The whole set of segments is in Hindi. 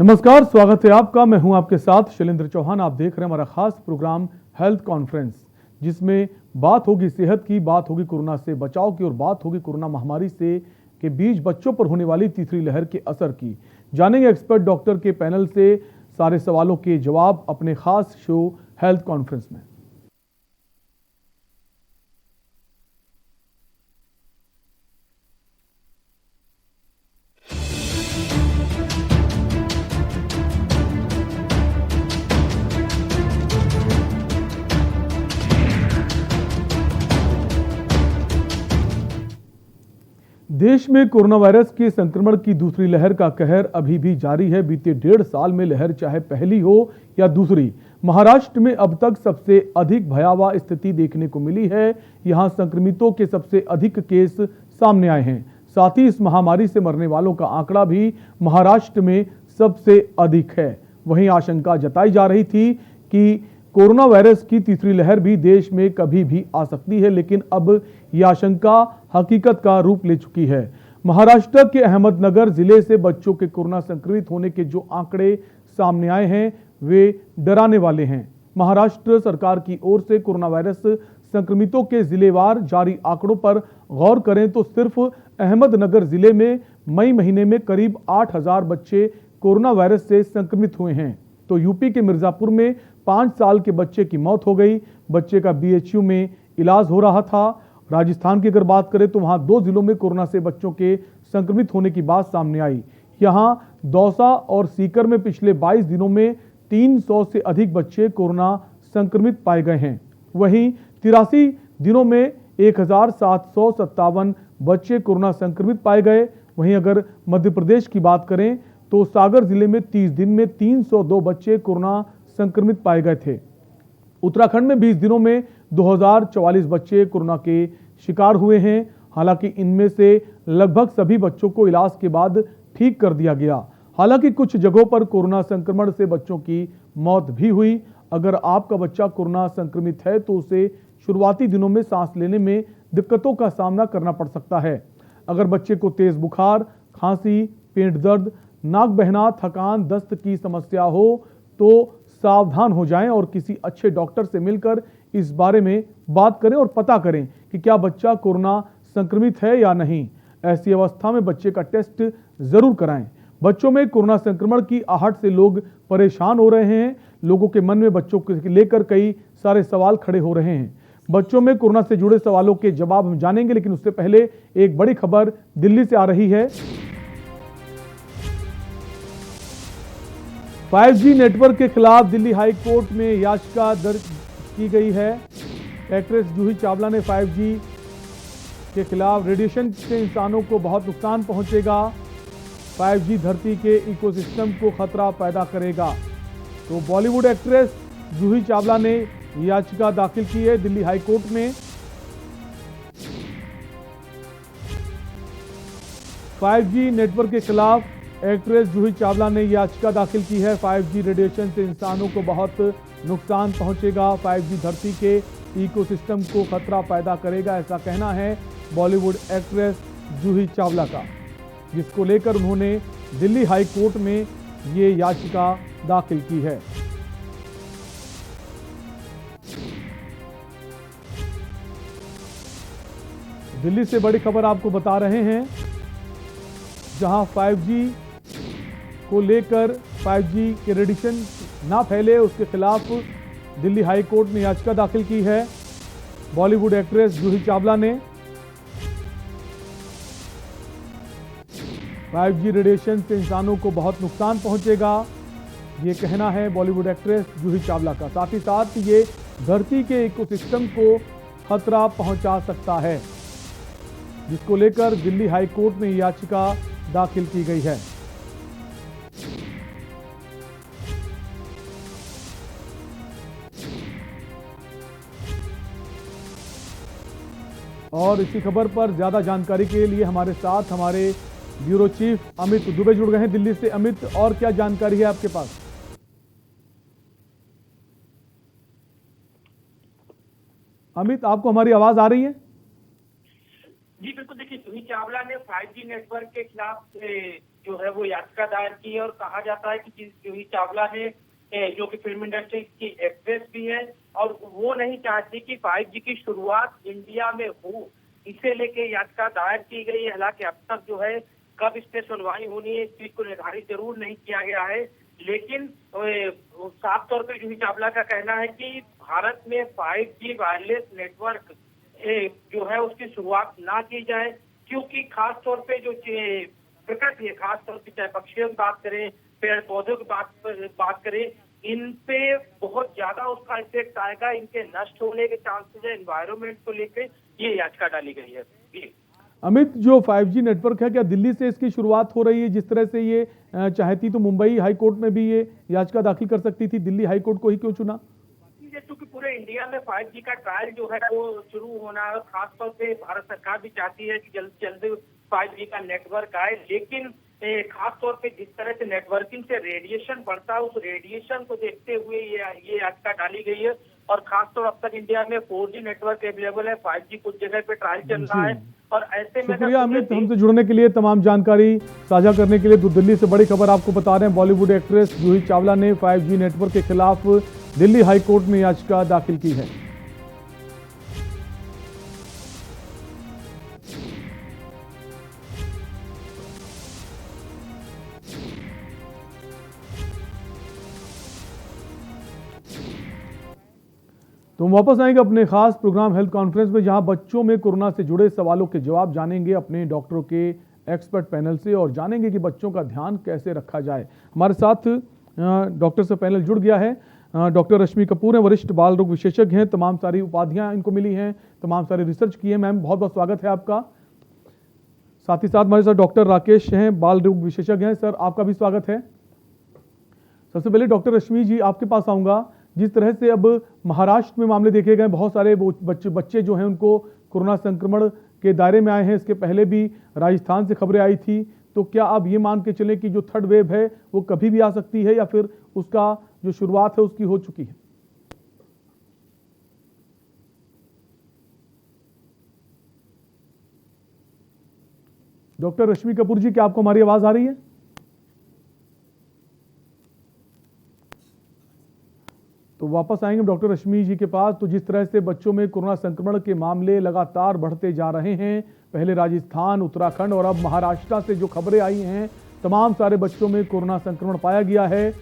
नमस्कार, स्वागत है आपका। मैं हूं आपके साथ शैलेंद्र चौहान। आप देख रहे हैं हमारा खास प्रोग्राम हेल्थ कॉन्फ्रेंस, जिसमें बात होगी सेहत की, बात होगी कोरोना से बचाव की और बात होगी कोरोना महामारी से के बीच बच्चों पर होने वाली तीसरी लहर के असर की। जानेंगे एक्सपर्ट डॉक्टर के पैनल से सारे सवालों के जवाब अपने खास शो हेल्थ कॉन्फ्रेंस में। देश में कोरोना वायरस के संक्रमण की दूसरी लहर का कहर अभी भी जारी है। बीते 1.5 साल में लहर चाहे पहली हो या दूसरी, महाराष्ट्र में अब तक सबसे अधिक भयावह स्थिति देखने को मिली है। यहां संक्रमितों के सबसे अधिक केस सामने आए हैं। साथ ही इस महामारी से मरने वालों का आंकड़ा भी महाराष्ट्र में सबसे अधिक है। वहीं आशंका जताई जा रही थी कि कोरोना वायरस की तीसरी लहर भी देश में कभी भी आ सकती है, लेकिन अब यह आशंका हकीकत का रूप ले चुकी है। महाराष्ट्र के अहमदनगर जिले से बच्चों के कोरोना संक्रमित होने के जो आंकड़े सामने आए हैं वे डराने वाले हैं। महाराष्ट्र सरकार की ओर से कोरोना वायरस संक्रमितों के जिलेवार जारी आंकड़ों पर गौर करें तो सिर्फ अहमदनगर जिले में मई महीने में करीब 8,000 बच्चे कोरोना वायरस से संक्रमित हुए हैं। तो यूपी के मिर्जापुर में 5 साल के बच्चे की मौत हो गई। बच्चे का बीएचयू में इलाज हो रहा था। राजस्थान की अगर बात करें तो वहां 2 जिलों में कोरोना से बच्चों के संक्रमित होने की बात सामने आई। यहां दौसा और सीकर में पिछले 22 दिनों में 300 से अधिक बच्चे कोरोना संक्रमित पाए गए हैं। वहीं 83 दिनों में 1,757 बच्चे कोरोना संक्रमित पाए गए। वहीं अगर मध्य प्रदेश की बात करें तो सागर जिले में 30 दिन में 302 बच्चे कोरोना संक्रमित पाए गए थे। उत्तराखंड में 20 दिनों में 2,044 बच्चे कोरोना के शिकार हुए हैं। हालांकि इनमें से लगभग सभी बच्चों को इलाज के बाद ठीक कर दिया गया। हालांकि कुछ जगहों पर कोरोना संक्रमण से बच्चों की मौत भी हुई। अगर आपका बच्चा कोरोना संक्रमित है तो उसे शुरुआती दिनों में सांस लेने में दिक्कतों का सामना करना पड़ सकता है। अगर बच्चे को तेज बुखार, खांसी, पेट दर्द, नाक बहना, थकान, दस्त की समस्या हो तो सावधान हो जाएं और किसी अच्छे डॉक्टर से मिलकर इस बारे में बात करें और पता करें कि क्या बच्चा कोरोना संक्रमित है या नहीं। ऐसी अवस्था में बच्चे का टेस्ट जरूर कराएं। बच्चों में कोरोना संक्रमण की आहट से लोग परेशान हो रहे हैं। लोगों के मन में बच्चों को लेकर कई सारे सवाल खड़े हो रहे हैं। बच्चों में कोरोना से जुड़े सवालों के जवाब हम जानेंगे, लेकिन उससे पहले एक बड़ी खबर दिल्ली से आ रही है। 5G नेटवर्क के खिलाफ दिल्ली हाई कोर्ट में याचिका दर्ज की गई है। एक्ट्रेस जूही चावला ने 5G के खिलाफ रेडिएशन से इंसानों को बहुत नुकसान पहुंचेगा, 5G धरती के इकोसिस्टम को खतरा पैदा करेगा। तो बॉलीवुड एक्ट्रेस जूही चावला ने याचिका दाखिल की है दिल्ली हाई कोर्ट में। 5G नेटवर्क के खिलाफ एक्ट्रेस जूही चावला ने याचिका दाखिल की है। 5G रेडिएशन से इंसानों को बहुत नुकसान पहुंचेगा, 5G धरती के इकोसिस्टम को खतरा पैदा करेगा, ऐसा कहना है बॉलीवुड एक्ट्रेस जूही चावला का, जिसको लेकर उन्होंने दिल्ली हाई कोर्ट में ये याचिका दाखिल की है। दिल्ली से बड़ी खबर आपको बता रहे हैं, जहां 5G को लेकर 5G के रेडिएशन ना फैले उसके खिलाफ दिल्ली हाई कोर्ट ने याचिका दाखिल की है बॉलीवुड एक्ट्रेस जूही चावला ने। 5G रेडिएशन से इंसानों को बहुत नुकसान पहुंचेगा, ये कहना है बॉलीवुड एक्ट्रेस जूही चावला का। साथ ही साथ ये धरती के इकोसिस्टम को खतरा पहुंचा सकता है, जिसको लेकर दिल्ली हाई कोर्ट में याचिका दाखिल की गई है। और इसी खबर पर ज्यादा जानकारी के लिए हमारे साथ हमारे ब्यूरो चीफ अमित दुबे जुड़ गए हैं दिल्ली से। अमित, और क्या जानकारी है आपके पास? अमित, आपको हमारी आवाज आ रही है? जी बिल्कुल, देखिए जूही चावला ने 5G नेटवर्क के खिलाफ जो है वो याचिका दायर की है और कहा जाता है कि जूही चावला ने जो कि फिल्म इंडस्ट्री की एक्ट्रेस भी है और वो नहीं चाहती कि 5G की शुरुआत इंडिया में हो, इसे लेके याचिका दायर की गई है। हालांकि अब तक जो है कब इस पे सुनवाई होनी है इस चीज को निर्धारित जरूर नहीं किया गया है, लेकिन साफ तौर पे जूही चावला का कहना है कि भारत में 5G वायरलेस नेटवर्क जो है उसकी शुरुआत ना की जाए, क्योंकि खास तौर पे जो प्रकृति है, खास तौर पे चाहे पक्षियों की बात करें, पेड़ पौधों की बात करें, इन पे बहुत ज्यादा उसका इफेक्ट आएगा, इनके नष्ट होने के चांसेस है। एनवायरमेंट को लेकर ये याचिका डाली गई है। जी अमित, जो 5G नेटवर्क है, क्या दिल्ली से इसकी शुरुआत हो रही है? जिस तरह से ये चाहती तो मुंबई हाई कोर्ट में भी ये याचिका दाखिल कर सकती थी, दिल्ली हाई कोर्ट को ही क्यों चुना? क्योंकि पूरे इंडिया में 5G का ट्रायल जो है वो शुरू होना है, खासतौर पे भारत सरकार भी चाहती है कि जल्द से जल्द 5G का नेटवर्क आए, लेकिन खास तौर पे जिस तरह से नेटवर्किंग से रेडिएशन बढ़ता है, उस रेडिएशन को देखते हुए ये याचिका डाली गई है। और खासतौर अब तक इंडिया में 4G नेटवर्क अवेलेबल है, 5G कुछ जगह पे ट्रायल चल रहा है और ऐसे में शुक्रिया अमित, हमसे जुड़ने के लिए, तमाम जानकारी साझा करने के लिए। तो दिल्ली से बड़ी खबर आपको बता रहे हैं, बॉलीवुड एक्ट्रेस जूही चावला ने 5G नेटवर्क के खिलाफ दिल्ली हाई कोर्ट में याचिका दाखिल की है। तो हम वापस आएंगे अपने खास प्रोग्राम हेल्थ कॉन्फ्रेंस में, जहां बच्चों में कोरोना से जुड़े सवालों के जवाब जानेंगे अपने डॉक्टरों के एक्सपर्ट पैनल से और जानेंगे कि बच्चों का ध्यान कैसे रखा जाए। हमारे साथ डॉक्टर से पैनल जुड़ गया है। डॉक्टर रश्मि कपूर हैं, वरिष्ठ बाल रोग विशेषज्ञ हैं, तमाम सारी उपाधियां इनको मिली हैं, तमाम सारी रिसर्च की है। मैम, बहुत बहुत स्वागत है आपका। साथ ही साथ हमारे साथ डॉक्टर राकेश हैं, बाल रोग विशेषज्ञ हैं। सर, आपका भी स्वागत है। सबसे पहले डॉक्टर रश्मि जी, आपके पास आऊँगा। जिस तरह से अब महाराष्ट्र में मामले देखे गए, बहुत सारे बच्चे जो हैं उनको कोरोना संक्रमण के दायरे में आए हैं। इसके पहले भी राजस्थान से खबरें आई थी। तो क्या आप ये मान के चलें कि जो थर्ड वेव है वो कभी भी आ सकती है, या फिर उसका जो शुरुआत है उसकी हो चुकी है? डॉक्टर रश्मि कपूर जी, क्या आपको हमारी आवाज आ रही है? तो वापस आएंगे डॉक्टर रश्मि जी के पास। तो जिस तरह से बच्चों में कोरोना संक्रमण के मामले लगातार बढ़ते जा रहे हैं, पहले राजस्थान, उत्तराखंड और अब महाराष्ट्र से जो खबरें आई हैं, तमाम सारे बच्चों में कोरोना संक्रमण पाया गया है।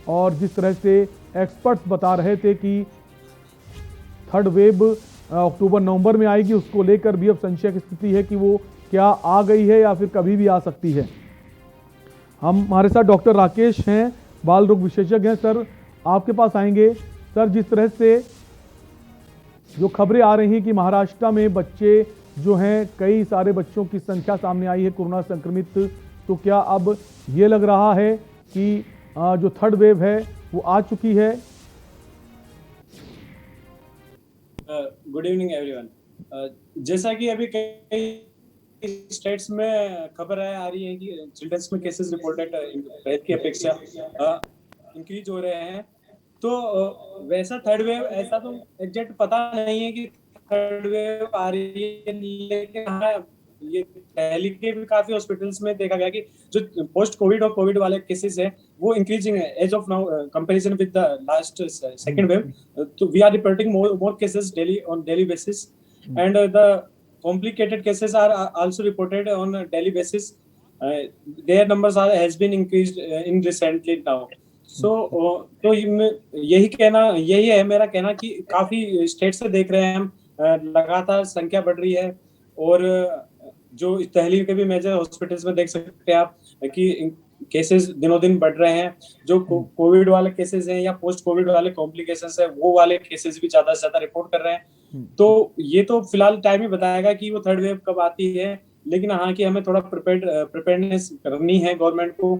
और जिस तरह से एक्सपर्ट्स बता रहे थे कि थर्ड वेव अक्टूबर नवंबर में आएगी, उसको लेकर भी अब संशय की स्थिति है कि वो क्या आ गई है या फिर कभी भी आ सकती है। हमारे साथ डॉक्टर राकेश हैं, बाल रोग विशेषज्ञ हैं। सर, आपके पास आएंगे। सर, जिस तरह से जो खबरें आ रही हैं कि महाराष्ट्र में बच्चे जो हैं, कई सारे बच्चों की संख्या सामने आई है कोरोना संक्रमित, तो क्या अब ये लग रहा है कि जो थर्ड वेव है वो आ चुकी है? Good evening everyone. जैसा कि अभी कई स्टेट्स में खबर आ रही है कि चिल्ड्रंस में केसेस रिपोर्टेड पहले की अपेक्षा इंक्रीज हो रहे हैं, तो वैसा थर्ड वेव ऐसा तो एग्जैक्ट पता नहीं है कि थर्ड वेव आ रही है, लेकिन हाँ, ये दिल्ली के भी काफी हॉस्पिटल्स में देखा गया कि जो पोस्ट कोविड और कोविड वाले केसेस है वो इंक्रीजिंग है as of now comparison with the last second wave. तो we are reporting more cases daily on daily basis, and the complicated cases are also reported on a daily basis. Their numbers has been increased in recently now. So तो यही है मेरा कहना कि काफी स्टेट से देख रहे हैं हम, लगातार संख्या बढ़ रही है। और जो दिल्ली के भी मेजर हॉस्पिटल्स में देख सकते हैं आप कि केसेस दिनों दिन बढ़ रहे हैं। जो कोविड वाले केसेस हैं या पोस्ट कोविड वाले कॉम्प्लिकेशंस है, वो वाले केसेस भी ज्यादा से ज्यादा रिपोर्ट कर रहे हैं। तो ये तो फिलहाल टाइम ही बताएगा कि वो थर्ड वेव कब आती है, लेकिन हाँ कि हमें थोड़ा प्रिपेयर्डनेस करनी है गवर्नमेंट को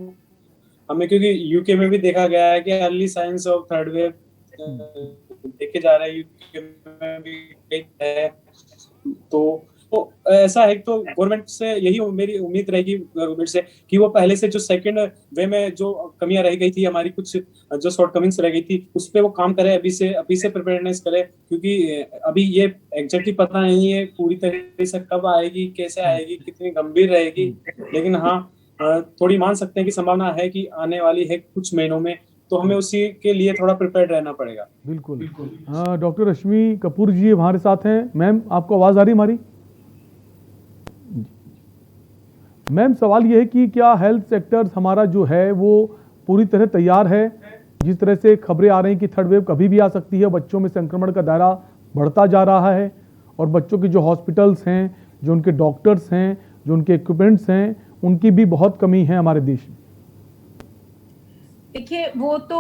हमें, क्योंकि यूके में भी देखा गया है कि early signs of third wave देखे जा रहे हैं, यूके में भी है। तो ऐसा है तो गवर्नमेंट से यही मेरी उम्मीद रहेगी गवर्नमेंट से कि वो पहले से जो सेकंड वे में जो कमियां रह गई थी, हमारी कुछ जो शॉर्टकमिंग्स रह गई थी, उस पे वो काम करे, अभी से प्रिपेयरनेस करे, क्योंकि अभी ये एग्जैक्टली पता नहीं है पूरी तरीके से कब आएगी, कैसे आएगी, कितनी गंभीर रहेगी। लेकिन हाँ, थोड़ी मान सकते हैं कि संभावना है कि आने वाली है कुछ महीनों में, तो हमें उसी के लिए थोड़ा प्रिपेयर्ड रहना पड़ेगा। बिल्कुल। डॉक्टर रश्मि कपूर जी हमारे साथ हैं। मैम, आपको आवाज आ रही हमारी? मैम, सवाल ये है कि क्या हेल्थ सेक्टर हमारा जो है वो पूरी तरह तैयार है? जिस तरह से खबरें आ रही हैं कि थर्ड वेव कभी भी आ सकती है, बच्चों में संक्रमण का दायरा बढ़ता जा रहा है और बच्चों के जो हॉस्पिटल्स हैं, जो उनके डॉक्टर्स हैं, जो उनके इक्विपमेंट्स हैं, उनकी भी बहुत कमी है हमारे देश में। देखिए, वो तो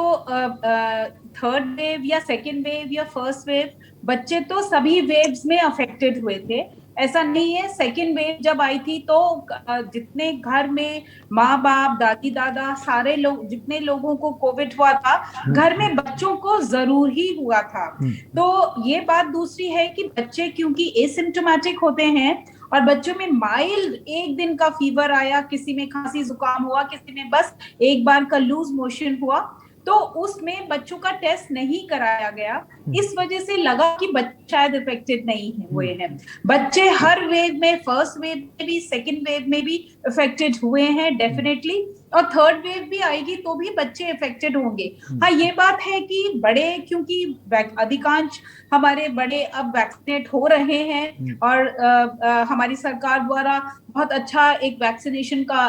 थर्ड वेव या सेकेंड वेव या फर्स्ट वेव, बच्चे तो सभी वेव्स में अफेक्टेड हुए थे। ऐसा नहीं है, सेकेंड वेव जब आई थी तो जितने घर में माँ बाप, दादी दादा, सारे लोग, जितने लोगों को कोविड हुआ था, घर में बच्चों को जरूर ही हुआ था। तो ये बात दूसरी है कि बच्चे क्योंकि एसिम्प्टोमेटिक होते हैं और बच्चों में माइल्ड एक दिन का फीवर आया, किसी में खांसी जुकाम हुआ, किसी में बस एक बार का लूज मोशन हुआ, तो उसमें बच्चों का टेस्ट नहीं कराया गया। इस वजह से लगा कि बच्चे शायद इफेक्टेड नहीं हुए हैं। बच्चे हर वेव में, फर्स्ट वेव में भी, सेकेंड वेव में भी इफेक्टेड हुए हैं डेफिनेटली, और थर्ड वेव भी आएगी तो भी बच्चे इफेक्टेड होंगे। हाँ, ये बात है कि बड़े, क्योंकि अधिकांश हमारे बड़े अब वैक्सीनेट हो रहे हैं और हमारी सरकार द्वारा बहुत अच्छा एक वैक्सीनेशन का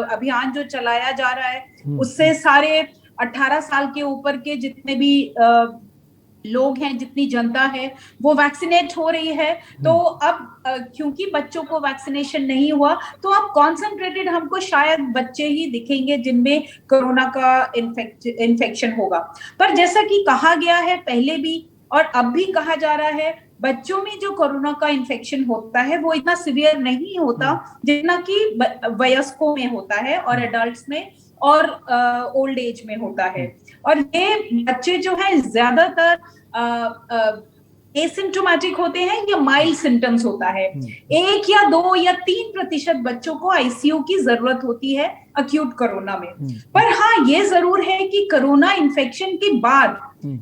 अभियान जो चलाया जा रहा है, उससे सारे 18 साल के ऊपर के जितने भी लोग हैं, जितनी जनता है, वो वैक्सीनेट हो रही है। तो अब क्योंकि बच्चों को वैक्सीनेशन नहीं हुआ, तो अब कॉन्सेंट्रेटेड हमको शायद बच्चे ही दिखेंगे जिनमें कोरोना का इन्फेक्शन होगा। पर जैसा कि कहा गया है पहले भी और अब भी कहा जा रहा है, बच्चों में जो कोरोना का इन्फेक्शन होता है वो इतना सीवियर नहीं होता जितना कि वयस्कों में होता है और एडल्ट्स में और ओल्ड एज में होता है। और ये बच्चे जो है ज्यादातर एसिम्प्टोमेटिक होते हैं या माइल्ड सिम्टम्स होता है। 1 या 2 या 3% बच्चों को आईसीयू की जरूरत होती है अक्यूट कोरोना में। पर हाँ, ये जरूर है कि कोरोना इन्फेक्शन के बाद,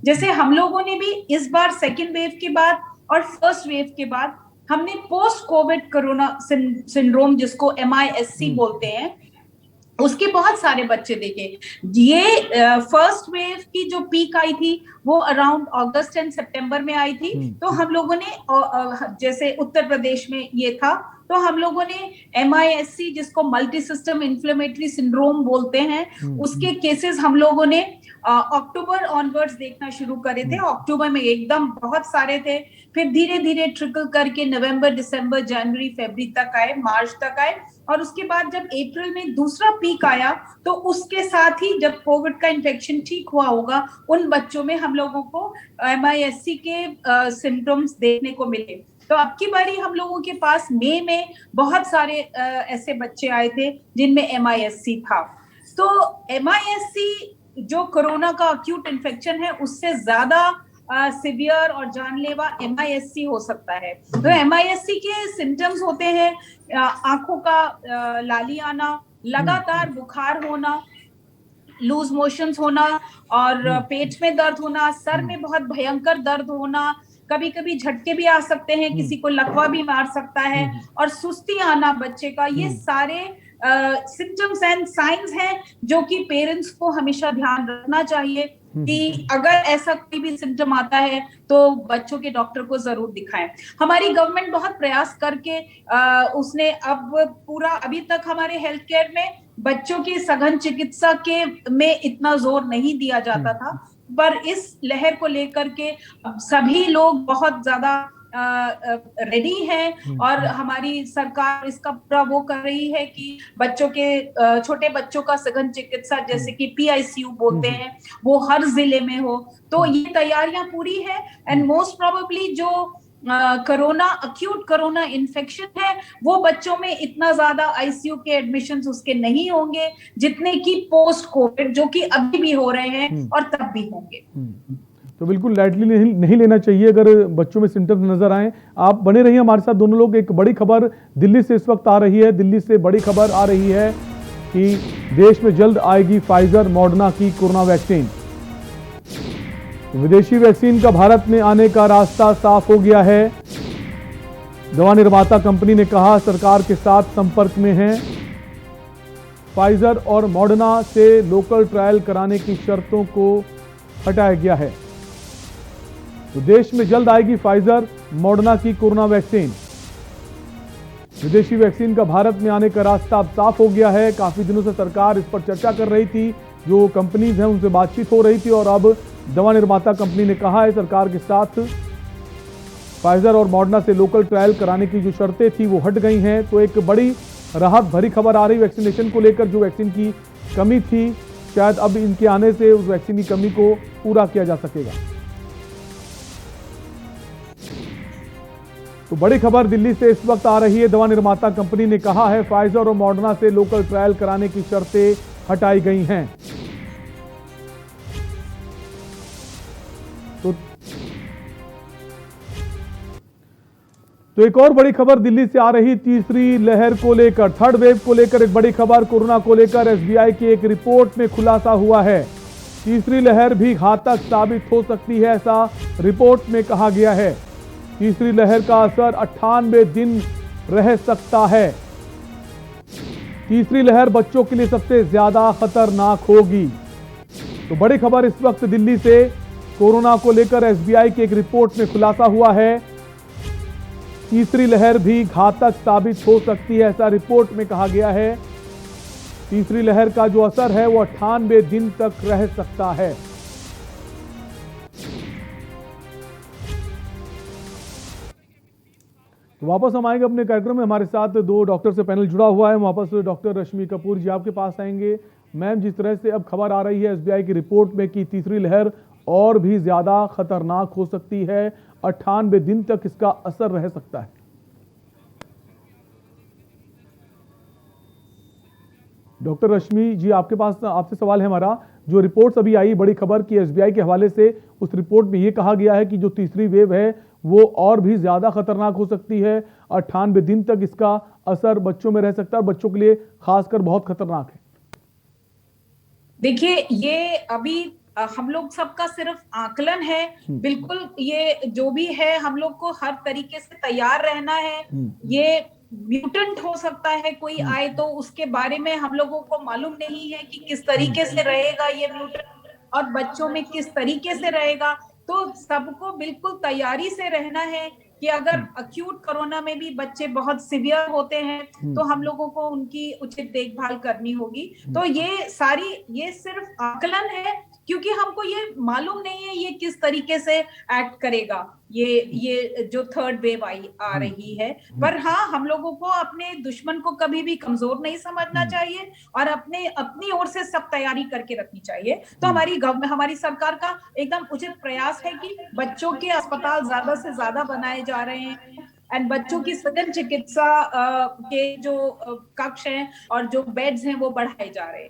जैसे हम लोगों ने भी इस बार सेकेंड वेव के बाद और फर्स्ट वेव के बाद हमने पोस्ट कोविड कोरोना सिंड्रोम, जिसको MISC बोलते हैं, उसके बहुत सारे बच्चे देखे। ये फर्स्ट वेव की जो पीक आई थी वो अराउंड अगस्त एंड सितंबर में आई थी। तो हम लोगों ने, जैसे उत्तर प्रदेश में ये था, तो हम लोगों ने MISC, जिसको मल्टी सिस्टम इन्फ्लेमेटरी सिंड्रोम बोलते हैं, उसके केसेस हम लोगों ने अक्टूबर ऑनवर्ड्स देखना शुरू करे थे। अक्टूबर में एकदम बहुत सारे थे, फिर धीरे धीरे ट्रिकल करके नवंबर, दिसंबर, जनवरी, फरवरी तक आए, मार्च तक आए, और उसके बाद जब अप्रैल में दूसरा पीक आया, तो उसके साथ ही जब कोविड का इन्फेक्शन ठीक हुआ होगा, उन बच्चों में हम लोगों को MISC के सिम्टम्स देखने को मिले। तो अब की बारी हम लोगों के पास मई में बहुत सारे ऐसे बच्चे आए थे जिनमें MISC था। तो MISC जो कोरोना का अक्यूट इन्फेक्शन है, उससे ज्यादा सिवियर और जानलेवा MISC हो सकता है। तो MISC के सिम्टम्स होते हैं आंखों का लाली आना, लगातार बुखार होना, लूज मोशंस होना और पेट में दर्द होना, सर में बहुत भयंकर दर्द होना, कभी कभी झटके भी आ सकते हैं, किसी को लकवा भी मार सकता है, और सुस्ती आना बच्चे का। ये सारे सिम्टम्स एंड साइंस हैं जो कि पेरेंट्स को हमेशा ध्यान रखना चाहिए कि अगर ऐसा कोई भी सिम्टम आता है तो बच्चों के डॉक्टर को जरूर दिखाएं। हमारी गवर्नमेंट बहुत प्रयास करके उसने अब पूरा, अभी तक हमारे हेल्थ केयर में बच्चों की सघन चिकित्सा के में इतना जोर नहीं दिया जाता था, पर इस लहर को लेकर के सभी लोग बहुत ज्यादा रेडी है और हमारी सरकार इसका पूरा वो कर रही है कि बच्चों के, छोटे बच्चों का सघन चिकित्सा, जैसे कि PICU बोलते हैं, वो हर जिले में हो। तो ये तैयारियां पूरी है एंड मोस्ट प्रोबेबली जो कोरोना, अक्यूट कोरोना इन्फेक्शन है, वो बच्चों में इतना ज्यादा ICU के एडमिशंस उसके नहीं होंगे जितने कि पोस्ट कोविड, जो कि अभी भी हो रहे हैं और तब भी होंगे। तो बिल्कुल लाइटली नहीं लेना चाहिए अगर बच्चों में सिम्टम्स नजर आए। आप बने रहिए हमारे साथ दोनों लोग। एक बड़ी खबर दिल्ली से इस वक्त आ रही है। दिल्ली से बड़ी खबर आ रही है कि देश में जल्द आएगी फाइजर मॉडर्ना की कोरोना वैक्सीन। विदेशी वैक्सीन का भारत में आने का रास्ता साफ हो गया है। दवा निर्माता कंपनी ने कहा सरकार के साथ संपर्क में है। फाइजर और मॉडर्ना से लोकल ट्रायल कराने की शर्तों को हटाया गया है। तो देश में जल्द आएगी फाइजर मॉडर्ना की कोरोना वैक्सीन। विदेशी वैक्सीन का भारत में आने का रास्ता अब साफ हो गया है। काफी दिनों से सरकार इस पर चर्चा कर रही थी, जो कंपनीज हैं उनसे बातचीत हो रही थी और अब दवा निर्माता कंपनी ने कहा है सरकार के साथ फाइजर और मॉडर्ना से लोकल ट्रायल कराने की जो शर्तें थी वो हट गई हैं। तो एक बड़ी राहत भरी खबर आ रही वैक्सीनेशन को लेकर। जो वैक्सीन की कमी थी शायद अब इनके आने से उस वैक्सीन की कमी को पूरा किया जा सकेगा। तो बड़ी खबर दिल्ली से इस वक्त आ रही है। दवा निर्माता कंपनी ने कहा है फाइजर और मॉडर्ना से लोकल ट्रायल कराने की शर्तें हटाई गई हैं। तो एक और बड़ी खबर दिल्ली से आ रही तीसरी लहर को लेकर, थर्ड वेव को लेकर एक बड़ी खबर कोरोना को लेकर एसबीआई की एक रिपोर्ट में खुलासा हुआ है। तीसरी लहर भी घातक साबित हो सकती है, ऐसा रिपोर्ट में कहा गया है। तीसरी लहर का असर 98 दिन रह सकता है। तीसरी लहर बच्चों के लिए सबसे ज्यादा खतरनाक होगी। तो बड़ी खबर इस वक्त दिल्ली से कोरोना को लेकर एसबीआई की एक रिपोर्ट में खुलासा हुआ है। तीसरी लहर भी घातक साबित हो सकती है, ऐसा रिपोर्ट में कहा गया है। तीसरी लहर का जो असर है वो 98 दिन तक रह सकता है। तो वापस हम आएंगे अपने कार्यक्रम में। हमारे साथ दो डॉक्टर से पैनल जुड़ा हुआ है। वापस डॉक्टर रश्मि कपूर जी आपके पास आएंगे। मैम, जिस तरह से अब खबर आ रही है एसबीआई की रिपोर्ट में कि तीसरी लहर और भी ज्यादा खतरनाक हो सकती है, 98 दिन तक इसका असर रह सकता है। डॉक्टर रश्मि जी आपके पास आपसे सवाल है हमारा। जो रिपोर्ट्स अभी आई बड़ी खबर की एसबीआई के हवाले से, उस रिपोर्ट में यह कहा गया है कि जो तीसरी वेव है वो और भी ज्यादा खतरनाक हो सकती है। 98 दिन तक इसका असर बच्चों में रह सकता है और बच्चों के लिए खासकर बहुत खतरनाक है। देखिए, ये अभी हम लोग सबका सिर्फ आकलन है। बिल्कुल, ये जो भी है हम लोग को हर तरीके से तैयार रहना है। ये म्यूटेंट हो सकता है, कोई आए तो उसके बारे में हम लोगों को मालूम नहीं है कि किस तरीके से रहेगा ये म्यूटेंट और बच्चों में किस तरीके से रहेगा। तो सबको बिल्कुल तैयारी से रहना है कि अगर अक्यूट कोरोना में भी बच्चे बहुत सिवियर होते हैं तो हम लोगों को उनकी उचित देखभाल करनी होगी। तो ये सिर्फ आकलन है, क्योंकि हमको ये मालूम नहीं है ये किस तरीके से एक्ट करेगा, ये जो थर्ड वेव आ रही है। पर हाँ, हम लोगों को अपने दुश्मन को कभी भी कमजोर नहीं समझना चाहिए और अपनी ओर से सब तैयारी करके रखनी चाहिए। तो हमारी सरकार का एकदम उचित प्रयास है कि बच्चों के अस्पताल ज्यादा से ज्यादा बनाए जा रहे हैं एंड बच्चों की सघन चिकित्सा के जो कक्ष हैं और जो बेड्स हैं वो बढ़ाए जा रहे हैं।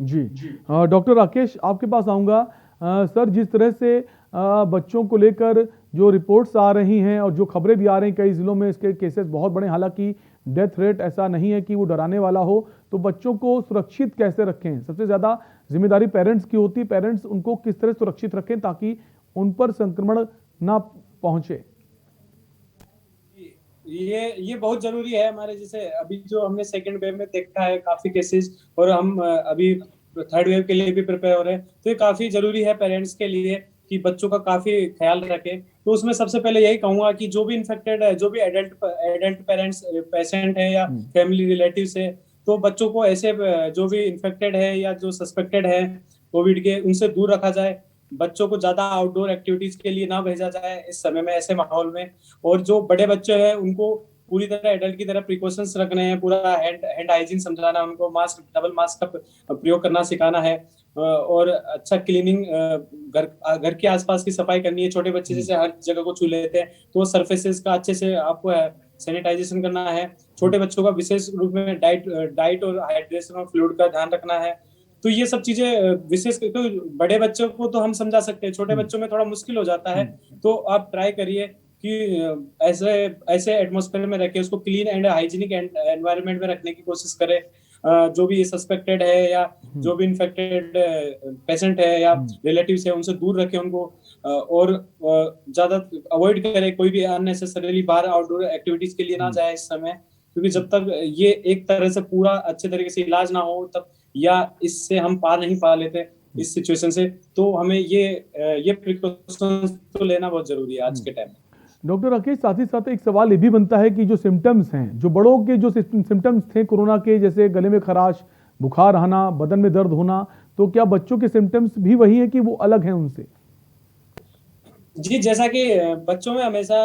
जी, डॉक्टर राकेश आपके पास आऊंगा। सर, जिस तरह से बच्चों को लेकर जो रिपोर्ट्स आ रही हैं और जो खबरें भी आ रही हैं, कई जिलों में इसके केसेस बहुत बड़े, हालांकि डेथ रेट ऐसा नहीं है कि वो डराने वाला हो, तो बच्चों को सुरक्षित कैसे रखें? सबसे ज्यादा जिम्मेदारी पेरेंट्स की होती है। पेरेंट्स उनको किस तरह सुरक्षित रखें ताकि उन पर संक्रमण ना पहुंचे? ये बहुत जरूरी है। हमारे जैसे अभी जो हमने सेकंड वेव में देखा है काफी केसेस, और हम अभी थर्ड वेव के लिए भी प्रिपेयर हो रहे हैं, तो ये काफी जरूरी है पेरेंट्स के लिए कि बच्चों का काफी ख्याल रखें। तो उसमें सबसे पहले यही कहूंगा कि जो भी इन्फेक्टेड है, जो भी एडल्ट पेशेंट है या फैमिली रिलेटिव्स है, तो बच्चों को ऐसे जो भी इन्फेक्टेड है या जो सस्पेक्टेड है कोविड के, उनसे दूर रखा जाए। बच्चों को ज्यादा आउटडोर एक्टिविटीज के लिए ना भेजा जाए इस समय में, ऐसे माहौल में। और जो बड़े बच्चे हैं उनको पूरी तरह एडल्ट की तरह प्रिकॉशंस रखने हैं, पूरा हैंड हाइजीन समझाना, उनको मास्क, डबल मास्क का प्रयोग करना सिखाना है और अच्छा क्लीनिंग, घर के आसपास की सफाई करनी है। छोटे बच्चे जैसे हर जगह को छू लेते हैं तो सरफेसेस का अच्छे से आपको सैनिटाइजेशन करना है। छोटे बच्चों का विशेष रूप में डाइट और हाइड्रेशन और फ्लूइड का ध्यान रखना है। तो ये सब चीजें विशेष करके बड़े बच्चों को तो हम समझा सकते हैं, छोटे बच्चों में थोड़ा मुश्किल हो जाता है। तो आप ट्राई करिए कि ऐसे ऐसे एटमॉस्फेयर में रखे, उसको क्लीन एंड हाइजीनिक एनवायरनमेंट में रखने की कोशिश करें। जो भी सस्पेक्टेड है या जो भी इन्फेक्टेड पेशेंट है या रिलेटिव्स है, उनसे दूर रखें उनको, और ज्यादा अवॉइड करें, कोई भी अननेसेसरीली बाहर आउटडोर एक्टिविटीज के लिए ना जाए इस समय, क्योंकि जब तक ये एक तरह से पूरा अच्छे तरीके से इलाज ना हो तब, या इससे हम पार नहीं पा लेते इस सिचुएशन से, तो हमें ये प्रिकॉशंस तो लेना बहुत जरूरी है आज के टाइम में। डॉक्टर राकेश, साथ ही साथ एक सवाल ये भी बनता है कि जो सिम्टम्स हैं, जो बड़ों के जो सिम्टम्स थे कोरोना के, जैसे गले में खराश, बुखार आना, बदन में दर्द होना, तो क्या बच्चों के सिम्टम्स भी वही हैं कि वो अलग हैं उनसे? जी, जैसा कि बच्चों में हमेशा,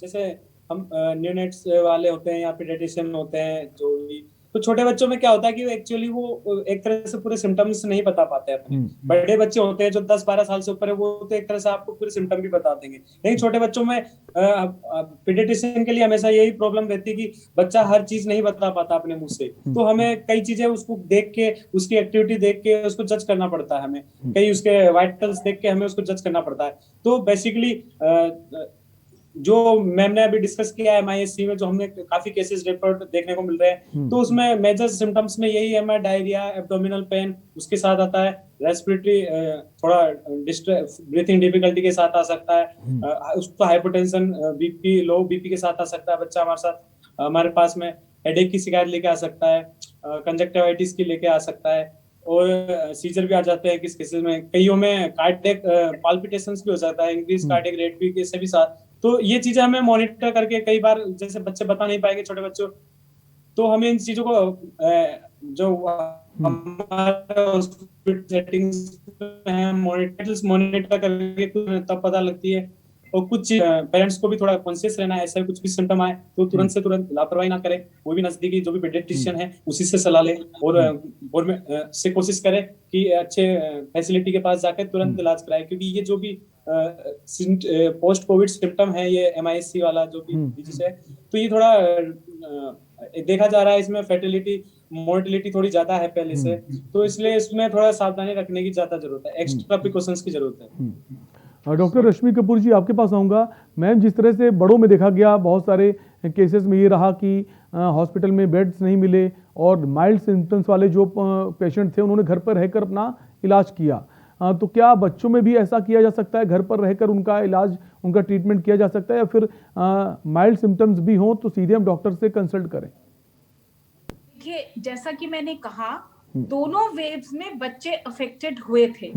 जैसे हम न्यूनेट्स वाले होते हैं या पीडियाट्रिशियन होते हैं जो भी, तो छोटे बच्चों में क्या होता है कि एक्चुअली वो एक तरह से पूरे सिम्टम्स नहीं बता पाते अपने। बड़े बच्चे होते हैं जो 10-12 साल से ऊपर है, वो तो एक तरह से आपको पूरे सिम्टम भी बता देंगे, लेकिन छोटे बच्चों में पीडियाट्रिशियन के लिए हमेशा यही प्रॉब्लम रहती है कि बच्चा हर चीज नहीं बता पाता अपने मुंह से, तो हमें कई चीजें उसको देख के, उसकी एक्टिविटी देख के उसको जज करना पड़ता है, हमें कई उसके वाइटल्स देख के हमें उसको जज करना पड़ता है। तो बेसिकली जो मैम ने अभी डिस्कस किया है MISC में, जो हमने काफी केसेस रिपोर्ट देखने को मिल रहे हैं, तो उसमें मेजर सिम्टम्स में यही है, डायरिया, एब्डोमिनल पेन, उसके साथ आता है रेस्पिरेटरी, थोड़ा ब्रीथिंग डिफिकल्टी के साथ आ सकता है, उसको हाइपोटेंशन, बीपी, लो बीपी के साथ आ सकता है बच्चा हमारे साथ, हमारे पास में हेडेक की शिकायत लेके आ सकता है, कंजक्टिवाइटिस की लेके आ सकता है, और सीजर भी आ जाते हैं किस केसेस में, कईयों में कार्डियक पाल्पिटेशंस भी हो जाता है, इंक्रीज कार्डियक रेट भी इससे भी साथ। तो ये चीजें हमें मॉनिटर करके, कई बार जैसे बच्चे बता नहीं पाएंगे छोटे बच्चों, तो हमें इन चीजों को जो हमारे सेटिंग्स में मॉनिटर करके तब पता लगती है। और कुछ पेरेंट्स को भी थोड़ा कॉन्शियस रहना है, ऐसा कुछ भी सिम्टम आए तो तुरंत से तुरंत लापरवाही ना करें, कोई भी नजदीकी जो भी पीडियाट्रिशियन है उसी से सलाह ले, और गवर्नमेंट से कोशिश करें कि अच्छे फैसिलिटी के पास जाकर तुरंत इलाज कराए, क्योंकि ये जो भी पोस्ट कोविड सिम्टम है, ये MISC वाला जो भी डिजीज है, तो ये थोड़ा देखा जा रहा है, इसमें फर्टिलिटी, मोर्टिलिटी थोड़ी ज्यादा है पहले से, तो इसलिए इसमें थोड़ा सावधानी रखने की ज्यादा जरूरत है, एक्स्ट्रा प्रिकॉशंस की जरूरत है। डॉक्टर रश्मि कपूर जी, आपके पास आऊँगा। मैम, जिस तरह से बड़ों में देखा गया, बहुत सारे केसेस में ये रहा कि हॉस्पिटल में बेड्स नहीं मिले, और माइल्ड सिम्टम्स वाले जो पेशेंट थे उन्होंने घर पर रहकर अपना इलाज किया। तो क्या बच्चों में भी ऐसा किया जा सकता है, घर पर रहकर उनका इलाज, उनका ट्रीटमेंट किया जा सकता है, या फिर माइल्ड सिम्टम्स भी हों तो सीधे हम डॉक्टर से कंसल्ट करें? देखिए, जैसा कि मैंने कहा, दोनों वेव्स में बच्चे अफेक्टेड हुए थे।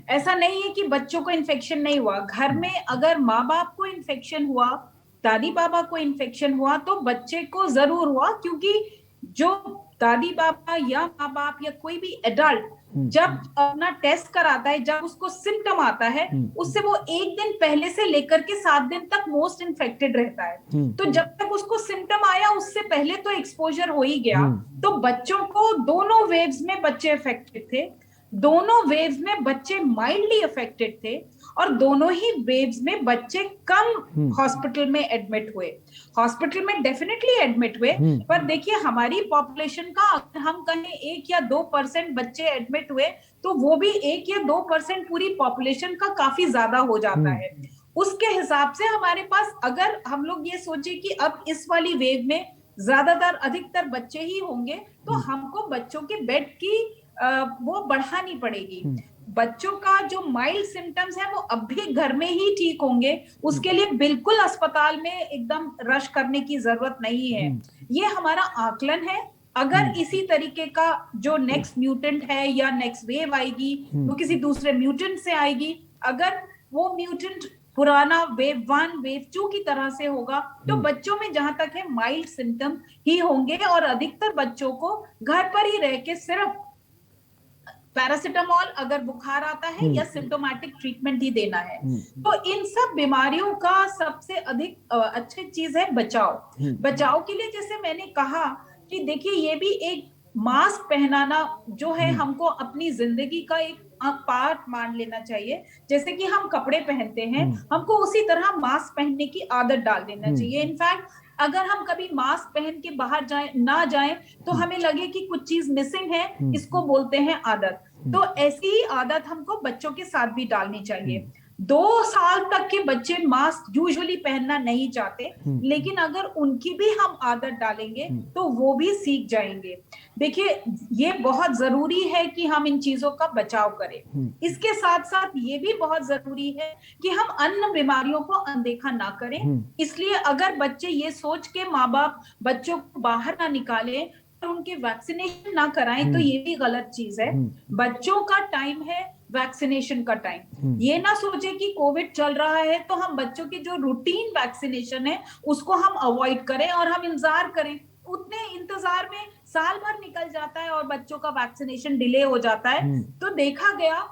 ऐसा नहीं है कि बच्चों को इन्फेक्शन नहीं हुआ। घर में अगर माँ बाप को इन्फेक्शन हुआ, दादी बाबा को इन्फेक्शन हुआ, तो बच्चे को जरूर हुआ, क्योंकि जो दादी बाबा या माँ बाप या कोई भी एडल्ट जब अपना टेस्ट कराता है, जब उसको सिम्टम आता है, उससे वो 1 दिन पहले से लेकर के 7 दिन तक मोस्ट इन्फेक्टेड रहता है। तो जब तक उसको सिम्टम आया, उससे पहले तो एक्सपोजर हो ही गया। तो बच्चों को दोनों वेव्स में बच्चे अफेक्टेड थे, दोनों वेव्स में बच्चे माइल्डली अफेक्टेड थे, और दोनों ही वेव्स में बच्चे कम हॉस्पिटल में एडमिट हुए। हॉस्पिटल में डेफिनेटली एडमिट हुए, पर देखिए हमारी पॉपुलेशन का अगर हम कहें 1 या 2% बच्चे एडमिट हुए, तो वो भी 1 या 2% पूरी पॉपुलेशन का काफी ज्यादा हो जाता है। उसके हिसाब से हमारे पास, अगर हम लोग ये सोचे कि अब इस वाली वेव में ज्यादातर अधिकतर बच्चे ही होंगे, तो हमको बच्चों के बेड की वो बढ़ानी पड़ेगी। बच्चों का जो माइल्ड सिम्टम्स है वो अब भी घर में ही ठीक होंगे, उसके लिए बिल्कुल अस्पताल में एकदम रश करने की जरूरत नहीं है। ये हमारा आकलन है। अगर इसी तरीके का जो नेक्स्ट म्यूटेंट है या नेक्स्ट वेव आएगी, वो किसी दूसरे म्यूटेंट से आएगी, अगर वो म्यूटेंट पुराना वेव 1, वेव 2 की तरह से होगा, तो बच्चों में जहां तक है माइल्ड सिम्टम ही होंगे, और अधिकतर बच्चों को घर पर ही रह के सिर्फ पैरासिटामोल अगर बुखार आता है या सिम्टोमेटिक ट्रीटमेंट ही देना है। तो इन सब बीमारियों का सबसे अधिक अच्छी चीज है बचाव। बचाव के लिए जैसे मैंने कहा कि देखिए, ये भी एक मास्क पहनाना जो है, हमको अपनी जिंदगी का एक पार्ट मान लेना चाहिए। जैसे कि हम कपड़े पहनते हैं, हमको उसी तरह मास्क पहनने की आदत डाल देना चाहिए। इनफैक्ट अगर हम कभी मास्क पहन के बाहर ना जाएं तो हमें लगे कि कुछ चीज मिसिंग है, इसको बोलते हैं आदत। तो ऐसी ही आदत हमको बच्चों के साथ भी डालनी चाहिए। 2 साल तक के बच्चे मास्क यूजुअली पहनना नहीं चाहते, लेकिन अगर उनकी भी हम आदत डालेंगे तो वो भी सीख जाएंगे। देखिए, ये बहुत जरूरी है कि हम इन चीजों का बचाव करें। इसके साथ साथ ये भी बहुत जरूरी है कि हम अन्य बीमारियों को अनदेखा ना करें। इसलिए अगर बच्चे ये सोच के माँ बाप बच्चों को बाहर ना निकालें और उनके वैक्सीनेशन ना कराएं तो ये भी गलत चीज है। बच्चों का टाइम है वैक्सीनेशन का टाइम। ये ना सोचे कि कोविड चल रहा है तो हम बच्चों की जो रूटीन वैक्सीनेशन है उसको हम अवॉइड करें और हम इंतजार करें। उतने इंतजार में साल भर निकल जाता है और बच्चों का वैक्सीनेशन डिले हो जाता है। तो देखा गया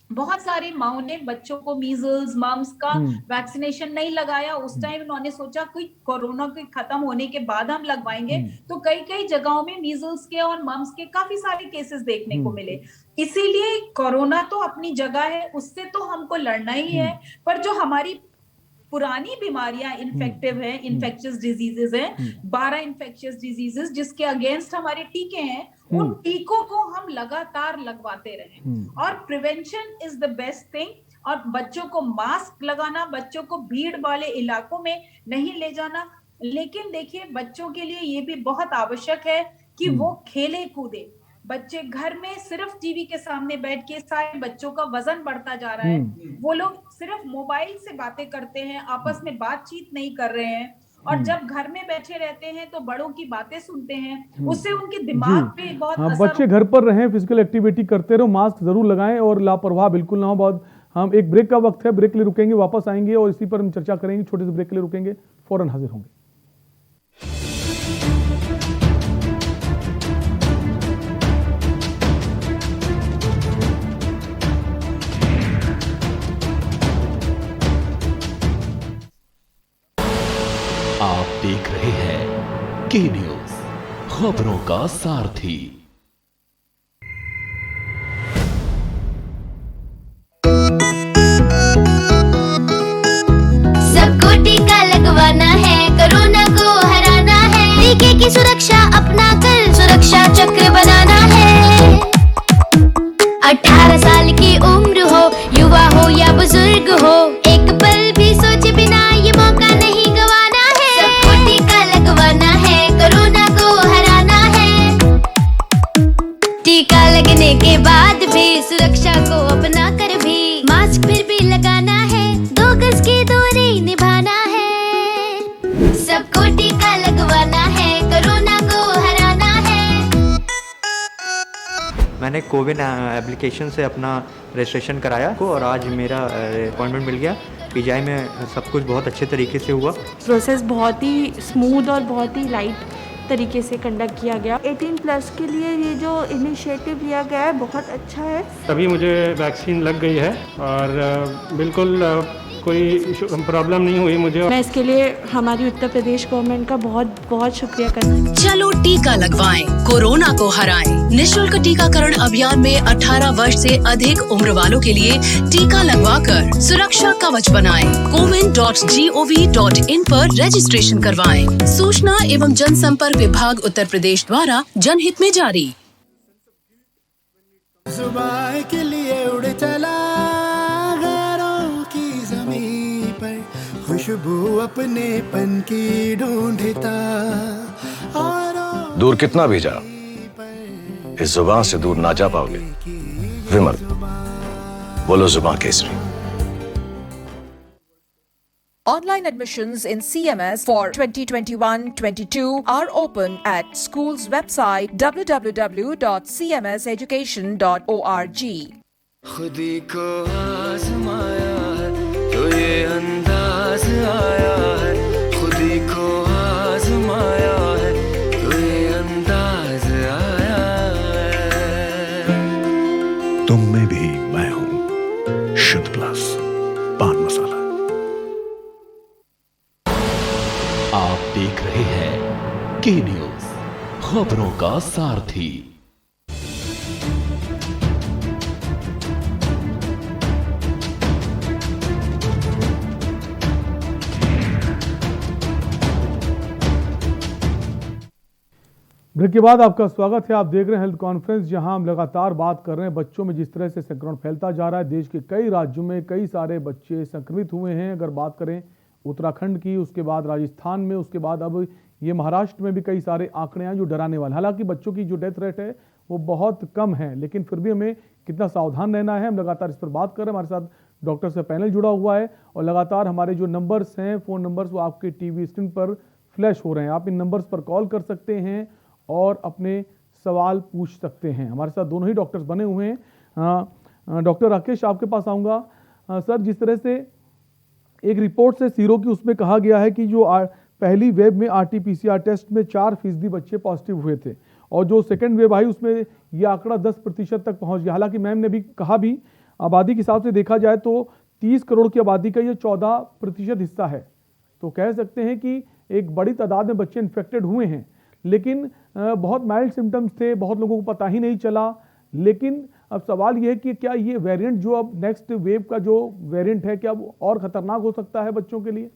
बहुत सारी माओ ने बच्चों को मीजल्स मम्स का वैक्सीनेशन नहीं लगाया। उस टाइम उन्होंने सोचा कि कोरोना के खत्म होने के बाद हम लगवाएंगे, तो कई जगहों में मीजल्स के और मम्स के काफी सारे केसेस देखने को मिले। इसीलिए कोरोना तो अपनी जगह है, उससे तो हमको लड़ना ही है, पर जो हमारी पुरानी बीमारियां इन्फेक्टिव है, इन्फेक्शियस डिजीजेस हैं, 12 इन्फेक्शियस डिजीजेस जिसके अगेंस्ट हमारे टीके हैं, उन टीकों को हम लगातार लगवाते रहें। और prevention is the best thing. और बच्चों को मास्क लगाना, बच्चों को भीड़ वाले इलाकों में नहीं ले जाना। लेकिन देखिए, बच्चों के लिए ये भी बहुत आवश्यक है कि वो खेले कूदे। बच्चे घर में सिर्फ टीवी के सामने बैठ के, सारे बच्चों का वजन बढ़ता जा रहा है। वो लोग सिर्फ मोबाइल से बातें करते हैं, आपस में बातचीत नहीं कर रहे हैं। और जब घर में बैठे रहते हैं तो बड़ों की बातें सुनते हैं, उससे उनके दिमाग पे बहुत असर। बच्चे घर पर रहें, फिजिकल एक्टिविटी करते रहो, मास्क जरूर लगाएं और लापरवाह बिल्कुल ना हो। बहुत हम एक ब्रेक का वक्त है, ब्रेक के लिए रुकेंगे, वापस आएंगे और इसी पर हम चर्चा करेंगे। छोटे से ब्रेक के लिए रुकेंगे, फौरन हाजिर होंगे। आप देख रहे हैं के न्यूज, खबरों का सारथी। सबको टीका लगवाना है, कोरोना को हराना है। टीके की सुरक्षा अपना कर सुरक्षा चक्र बनाना है। 18 साल की उम्र हो, युवा हो या बुजुर्ग हो, एक पल भी सोचे बिना ये मौका नहीं गवाना है। सबको टीका लगवाना है, कोरोना को हराना है। टीका लगने के बाद भी सुरक्षा को अपना कर भी मास्क फिर भी लगाना है, 2 गज की दूरी निभाना है। सबको टीका लगवाना है, कोरोना को हराना है। मैंने कोविन एप्लीकेशन से अपना रजिस्ट्रेशन कराया और आज मेरा अपॉइंटमेंट मिल गया। पीजीआई में सब कुछ बहुत अच्छे तरीके से हुआ। प्रोसेस बहुत ही स्मूथ और बहुत ही लाइट तरीके से कंडक्ट किया गया। 18+ के लिए ये जो इनिशिएटिव लिया गया है बहुत अच्छा है। तभी मुझे वैक्सीन लग गई है और बिल्कुल कोई प्रॉब्लम नहीं हुई मुझे। मैं इसके लिए हमारी उत्तर प्रदेश गवर्नमेंट का बहुत बहुत शुक्रिया करना। चलो टीका लगवाएं, कोरोना को हराएं। निःशुल्क टीकाकरण अभियान में 18 वर्ष से अधिक उम्र वालों के लिए टीका लगवाकर सुरक्षा कवच बनाएं। covid.gov.in पर रजिस्ट्रेशन करवाएं। सूचना एवं जनसंपर्क विभाग उत्तर प्रदेश द्वारा जनहित में जारी। सुबह के लिए उड़ चला गैरों की ज़मीं पर, खुशबू अपने पन की ढूंढता। दूर कितना भी जा, इस जुबान से दूर ना जा पाओगे। विमल, बोलो जुबान Kesari. Online admissions in CMS for 2021-22 are open at school's website www.cmseducation.org. खुदी को आजमाया है तो ये अंदाज आया है, खुदी को आजमाया है तो ये अंदाज आया है। तुम में भी मैं हूं, शुद्ध प्लस पान मसाला। आप देख रहे हैं के न्यूज, खबरों का सारथी। ब्रेक के बाद आपका स्वागत है। आप देख रहे हैं हेल्थ कॉन्फ्रेंस, जहां हम लगातार बात कर रहे हैं बच्चों में जिस तरह से संक्रमण फैलता जा रहा है। देश के कई राज्यों में कई सारे बच्चे संक्रमित हुए हैं। अगर बात करें उत्तराखंड की, उसके बाद राजस्थान में, उसके बाद अब ये महाराष्ट्र में भी कई सारे आंकड़े हैं जो डराने वाले। हालांकि बच्चों की जो डेथ रेट है वो बहुत कम है, लेकिन फिर भी हमें कितना सावधान रहना है, हम लगातार इस पर बात कर रहे हैं। हमारे साथ डॉक्टर से पैनल जुड़ा हुआ है और लगातार हमारे जो नंबर्स हैं, फ़ोन नंबर्स, वो आपके टीवी स्क्रीन पर फ्लैश हो रहे हैं। आप इन नंबर्स पर कॉल कर सकते हैं और अपने सवाल पूछ सकते हैं। हमारे साथ दोनों ही डॉक्टर्स बने हुए हैं। डॉक्टर राकेश, आपके पास आऊँगा। सर, जिस तरह से एक रिपोर्ट से सीरो की, उसमें कहा गया है कि जो पहली वेव में RT-PCR टेस्ट में 4% बच्चे पॉजिटिव हुए थे और जो सेकेंड वेव आई उसमें ये आंकड़ा 10% तक पहुंच गया। हालांकि मैम ने भी कहा भी, आबादी के हिसाब से देखा जाए तो 30 करोड़ की आबादी का ये 14% हिस्सा है। तो कह सकते हैं कि एक बड़ी तादाद में बच्चे इन्फेक्टेड हुए हैं, लेकिन बहुत माइल्ड सिम्टम्स थे, बहुत लोगों को पता ही नहीं चला। लेकिन अब सवाल ये है कि क्या ये वेरिएंट जो अब नेक्स्ट वेव का जो वेरिएंट है, क्या वो और खतरनाक हो सकता है बच्चों के लिए?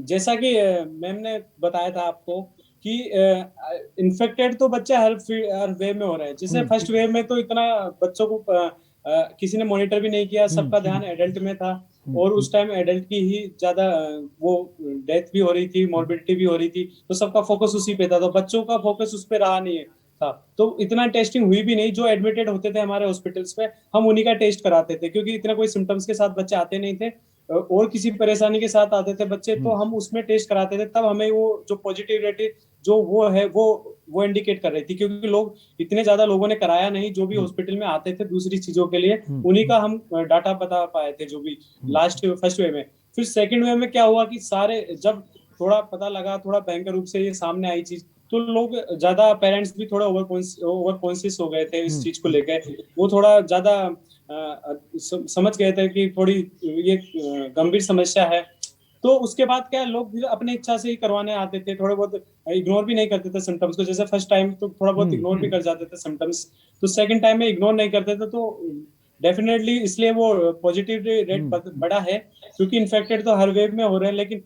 जैसा कि मैम ने बताया था आपको कि इन्फेक्टेड तो बच्चे हर वेव में हो रहे हैं। जैसे फर्स्ट वेव में तो इतना बच्चों को किसी ने मॉनिटर भी नहीं किया, सबका ध्यान एडल्ट में था और उस टाइम एडल्ट की ही ज्यादा वो डेथ भी हो रही थी, मॉर्बिडिटी भी हो रही थी, तो सबका फोकस उसी पे था। तो बच्चों का फोकस उस पे रहा नहीं था, तो इतना टेस्टिंग हुई भी नहीं। जो एडमिटेड होते थे हमारे हॉस्पिटल्स पे, हम उन्हीं का टेस्ट कराते थे, क्योंकि इतना कोई सिम्टम्स के साथ बच्चे आते नहीं थे और किसी परेशानी के साथ आते थे बच्चे, तो हम उसमें टेस्ट कराते थे। तब हमें वो जो पॉजिटिविटी जो वो है वो इंडिकेट कर रही थी, क्योंकि लोग इतने ज्यादा लोगों ने कराया नहीं जो भी हॉस्पिटल में आते थे दूसरी चीजों के लिए, उन्हीं का हम डाटा बता पाए थे जो भी फर्स्ट वेव में। फिर सेकंड वेव में क्या हुआ कि सारे जब थोड़ा पता लगा, थोड़ा भयंकर रूप से ये सामने आई चीज, तो लोग ज्यादा, पेरेंट्स भी थोड़ा ओवर कॉन्शियस हो गए थे इस चीज को लेकर। वो थोड़ा ज्यादा समझ गए थे कि थोड़ी ये गंभीर समस्या है। तो उसके बाद क्या, लोग भी अपने इच्छा से ही करवाने आते थे, थोड़े बहुत इग्नोर भी नहीं करते थे सिम्टम्स को। जैसे फर्स्ट टाइम तो थोड़ा बहुत इग्नोर भी कर जाते थे सिम्टम्स, तो सेकंड टाइम में इग्नोर नहीं करते थे। तो डेफिनेटली इसलिए वो पॉजिटिविटी रेट बड़ा है, क्योंकि इन्फेक्टेड तो हर वेव में हो रहे हैं, लेकिन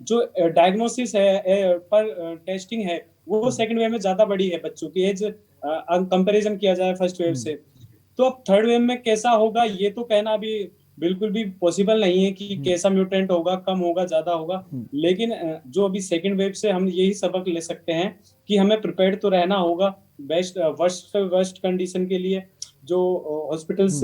जो डायग्नोसिस है पर टेस्टिंग है वो सेकंड वेव में ज्यादा बड़ी है बच्चों की एज कंपैरिजन किया जाए फर्स्ट वेव से। तो अब थर्ड वेव में कैसा होगा ये तो कहना अभी बिल्कुल भी पॉसिबल नहीं है कि कैसा म्यूटेंट होगा, कम होगा, ज्यादा होगा। लेकिन जो अभी सेकंड वेव से हम यही सबक ले सकते हैं कि हमें प्रिपेयर्ड तो रहना होगा वर्स्ट कंडीशन के लिए। जो हॉस्पिटल्स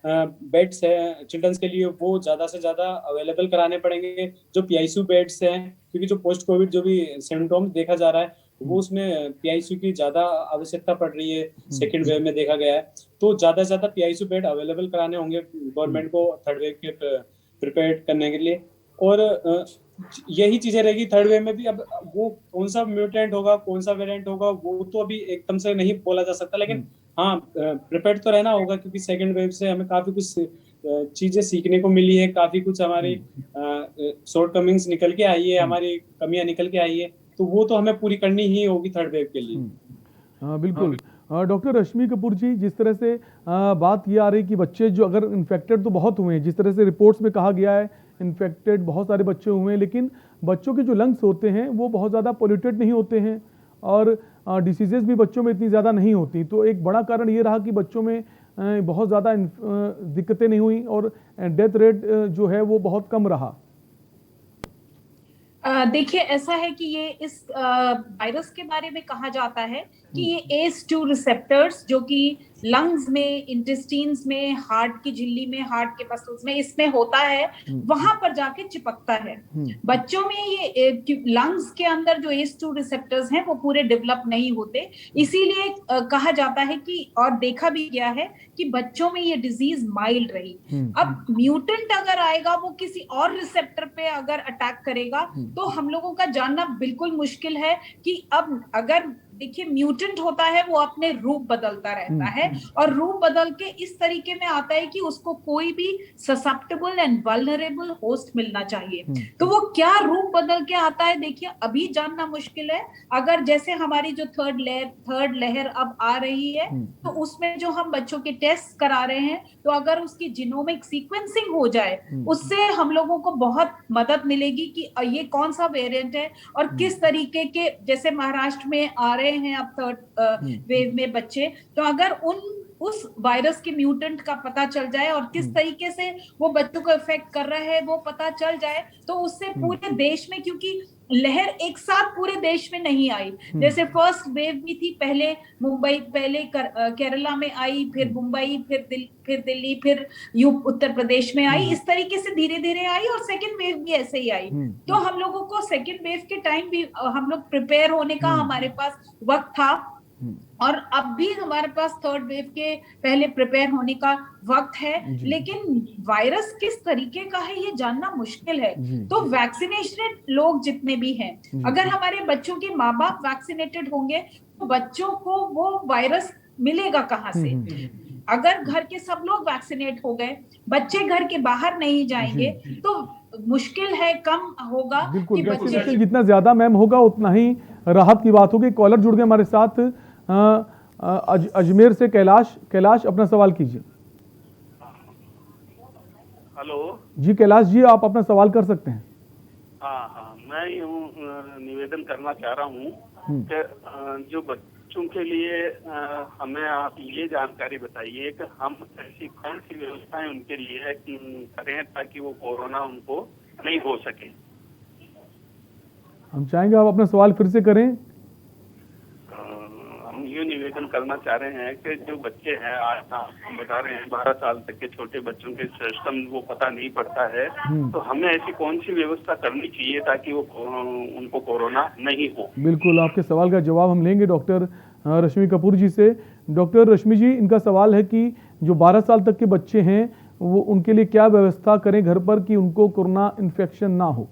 बेड्स है चिल्ड्रंस के लिए वो ज्यादा से ज्यादा अवेलेबल कराने पड़ेंगे। जो PICU बेड्स हैं, क्योंकि जो पोस्ट कोविड जो भी सिम्टोम देखा जा रहा है वो उसमें PICU की ज्यादा आवश्यकता पड़ रही है, सेकंड वेव में देखा गया है। तो ज्यादा से ज्यादा PICU बेड अवेलेबल कराने होंगे गवर्नमेंट को थर्ड वेव के प्रिपेयर करने के लिए। और यही चीजें रहेगी थर्ड वेव में भी। अब वो कौन सा म्यूटेंट होगा, कौन सा वेरिएंट होगा, वो तो अभी एकदम से नहीं बोला जा सकता, लेकिन हाँ प्रिपेयर तो रहना होगा, क्योंकि सेकंड वेव से हमें काफी कुछ चीजें सीखने को मिली है, काफी कुछ हमारी शॉर्टकमिंग्स निकल के आई है, हमारी कमियां निकल के आई है, तो वो तो हमें पूरी करनी ही होगी थर्ड वेव के लिए। बिल्कुल। डॉक्टर रश्मि कपूर जी, जिस तरह से बात ये आ रही कि बच्चे जो अगर इन्फेक्टेड तो बहुत हुए हैं, जिस तरह से रिपोर्ट्स में कहा गया है इन्फेक्टेड बहुत सारे बच्चे हुए हैं, लेकिन बच्चों के जो लंग्स होते हैं वो बहुत ज़्यादा पोल्यूटेड नहीं होते हैं और डिसीजेस भी बच्चों में इतनी ज़्यादा नहीं होती। तो एक बड़ा कारण ये रहा कि बच्चों में बहुत ज़्यादा दिक्कतें नहीं हुई और डेथ रेट जो है वो बहुत कम रहा। देखिए, ऐसा है कि ये इस वायरस के बारे में कहा जाता है कि ये ACE2 रिसेप्टर्स जो कि लंग्स में, इंटेस्टाइन्स में, हार्ट की झिल्ली में, हार्ट के मसल्स में, इसमें होता है, वहां पर जाके चिपकता है। बच्चों में ये लंग्स के अंदर जो ACE2 रिसेप्टर्स हैं वो पूरे डेवलप नहीं होते, इसीलिए कहा जाता है कि, और देखा भी गया है कि बच्चों में ये डिजीज माइल्ड रही। अब म्यूटेंट अगर आएगा, वो किसी और रिसेप्टर पे अगर अटैक करेगा, तो हम लोगों का जानना बिल्कुल मुश्किल है कि अब अगर देखिए म्यूटेंट होता है वो अपने रूप बदलता रहता है और रूप बदल के इस तरीके में आता है कि उसको कोई भी ससेप्टेबल एंड वल्नरेबल होस्ट मिलना चाहिए। तो वो क्या रूप बदल के आता है देखिए अभी जानना मुश्किल है। अगर जैसे हमारी जो थर्ड लहर अब आ रही है तो उसमें जो हम बच्चों के टेस्ट करा रहे हैं तो अगर उसकी जीनोमिक सीक्वेंसिंग हो जाए उससे हम लोगों को बहुत मदद मिलेगी कि ये कौन सा वेरिएंट है और किस तरीके के, जैसे महाराष्ट्र में आ रहे हैं अब थर्ड वेव में बच्चे, तो अगर उस वायरस के म्यूटेंट का पता चल जाए और किस तरीके से वो बच्चों को इफेक्ट कर रहा है वो पता चल जाए तो उससे पूरे देश में, क्योंकि लहर एक साथ पूरे देश में नहीं आई, जैसे फर्स्ट वेव भी थी, पहले मुंबई, पहले केरला में आई, फिर मुंबई, फिर दिल्ली, फिर उत्तर प्रदेश में आई, इस तरीके से धीरे धीरे आई और सेकेंड वेव भी ऐसे ही आई। तो हम लोगों को सेकेंड वेव के टाइम भी हम लोग प्रिपेयर होने का हमारे पास वक्त था और अब भी हमारे पास थर्ड वेव के पहले प्रिपेयर होने का वक्त है, लेकिन वायरस किस तरीके का है ये जानना मुश्किल है। तो वैक्सीनेटेड लोग जितने भी हैं, अगर हमारे बच्चों के माँ बाप वैक्सीनेटेड होंगे तो बच्चों को वो वायरस मिलेगा कहाँ से? अगर घर के सब लोग वैक्सीनेट हो गए, बच्चे घर के बाहर नहीं जाएंगे तो मुश्किल है, कम होगा। बिल्कुल, वैक्सीनेशन जितना ज्यादा मैम होगा उतना ही राहत की बात होगी। कॉलर जुड़ गए हमारे साथ अजमेर से कैलाश अपना सवाल कीजिए। हेलो जी कैलाश जी, आप अपना सवाल कर सकते हैं। हाँ, मैं यूँ निवेदन करना चाह रहा हूँ कि जो बच्चों के लिए हमें आप ये जानकारी बताइए कि हम ऐसी कौन सी व्यवस्थाएं उनके लिए करें ताकि वो कोरोना उनको नहीं हो सके। हम चाहेंगे आप अपना सवाल फिर से करें। हम ये निवेदन करना चाह रहे हैं कि जो बच्चे हैं, आज हम बता रहे हैं 12 साल तक के छोटे बच्चों के सिस्टम वो पता नहीं पड़ता है, तो हमें ऐसी कौन सी व्यवस्था करनी चाहिए ताकि वो उनको कोरोना नहीं हो। बिल्कुल, आपके सवाल का जवाब हम लेंगे डॉक्टर रश्मि कपूर जी से। डॉक्टर रश्मि जी, इनका सवाल है कि जो 12 साल तक के बच्चे हैं वो उनके लिए क्या व्यवस्था करें घर पर कि उनको कोरोना इन्फेक्शन ना हो।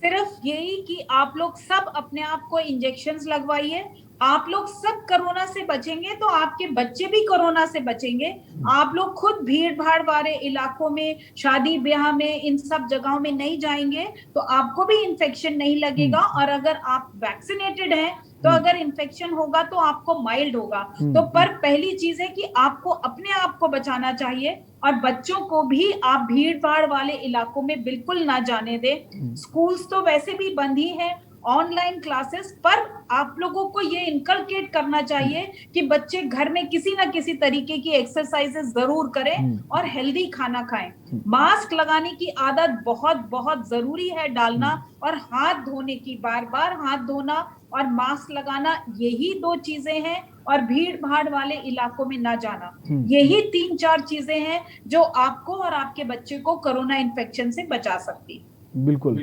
सिर्फ यही कि आप लोग सब अपने आप को इंजेक्शंस लगवाइए। आप लोग सब कोरोना से बचेंगे तो आपके बच्चे भी कोरोना से बचेंगे। आप लोग खुद भीड़ भाड़ वाले इलाकों में, शादी ब्याह में, इन सब जगहों में नहीं जाएंगे तो आपको भी इन्फेक्शन नहीं लगेगा। और अगर आप वैक्सीनेटेड हैं तो अगर इन्फेक्शन होगा तो आपको माइल्ड होगा। तो पर पहली चीज है कि आपको अपने आप को बचाना चाहिए और बच्चों को भी आप भीड़ भाड़ वाले इलाकों में बिल्कुल ना जाने दें। स्कूल्स तो वैसे भी बंद ही है, ऑनलाइन क्लासेस, पर आप लोगों को ये इनकलकेट करना चाहिए कि बच्चे घर में किसी ना किसी तरीके की एक्सरसाइजेस जरूर करें और हेल्दी खाना खाएं। मास्क लगाने की आदत बहुत बहुत जरूरी है डालना, और हाथ धोने की, बार बार हाथ धोना और मास्क लगाना, यही 2 चीजें हैं। और भीड़ भाड़ वाले इलाकों में ना जाना, यही 3-4 चीजें हैं जो आपको और आपके बच्चे को कोरोना इन्फेक्शन से बचा सकती। बिल्कुल।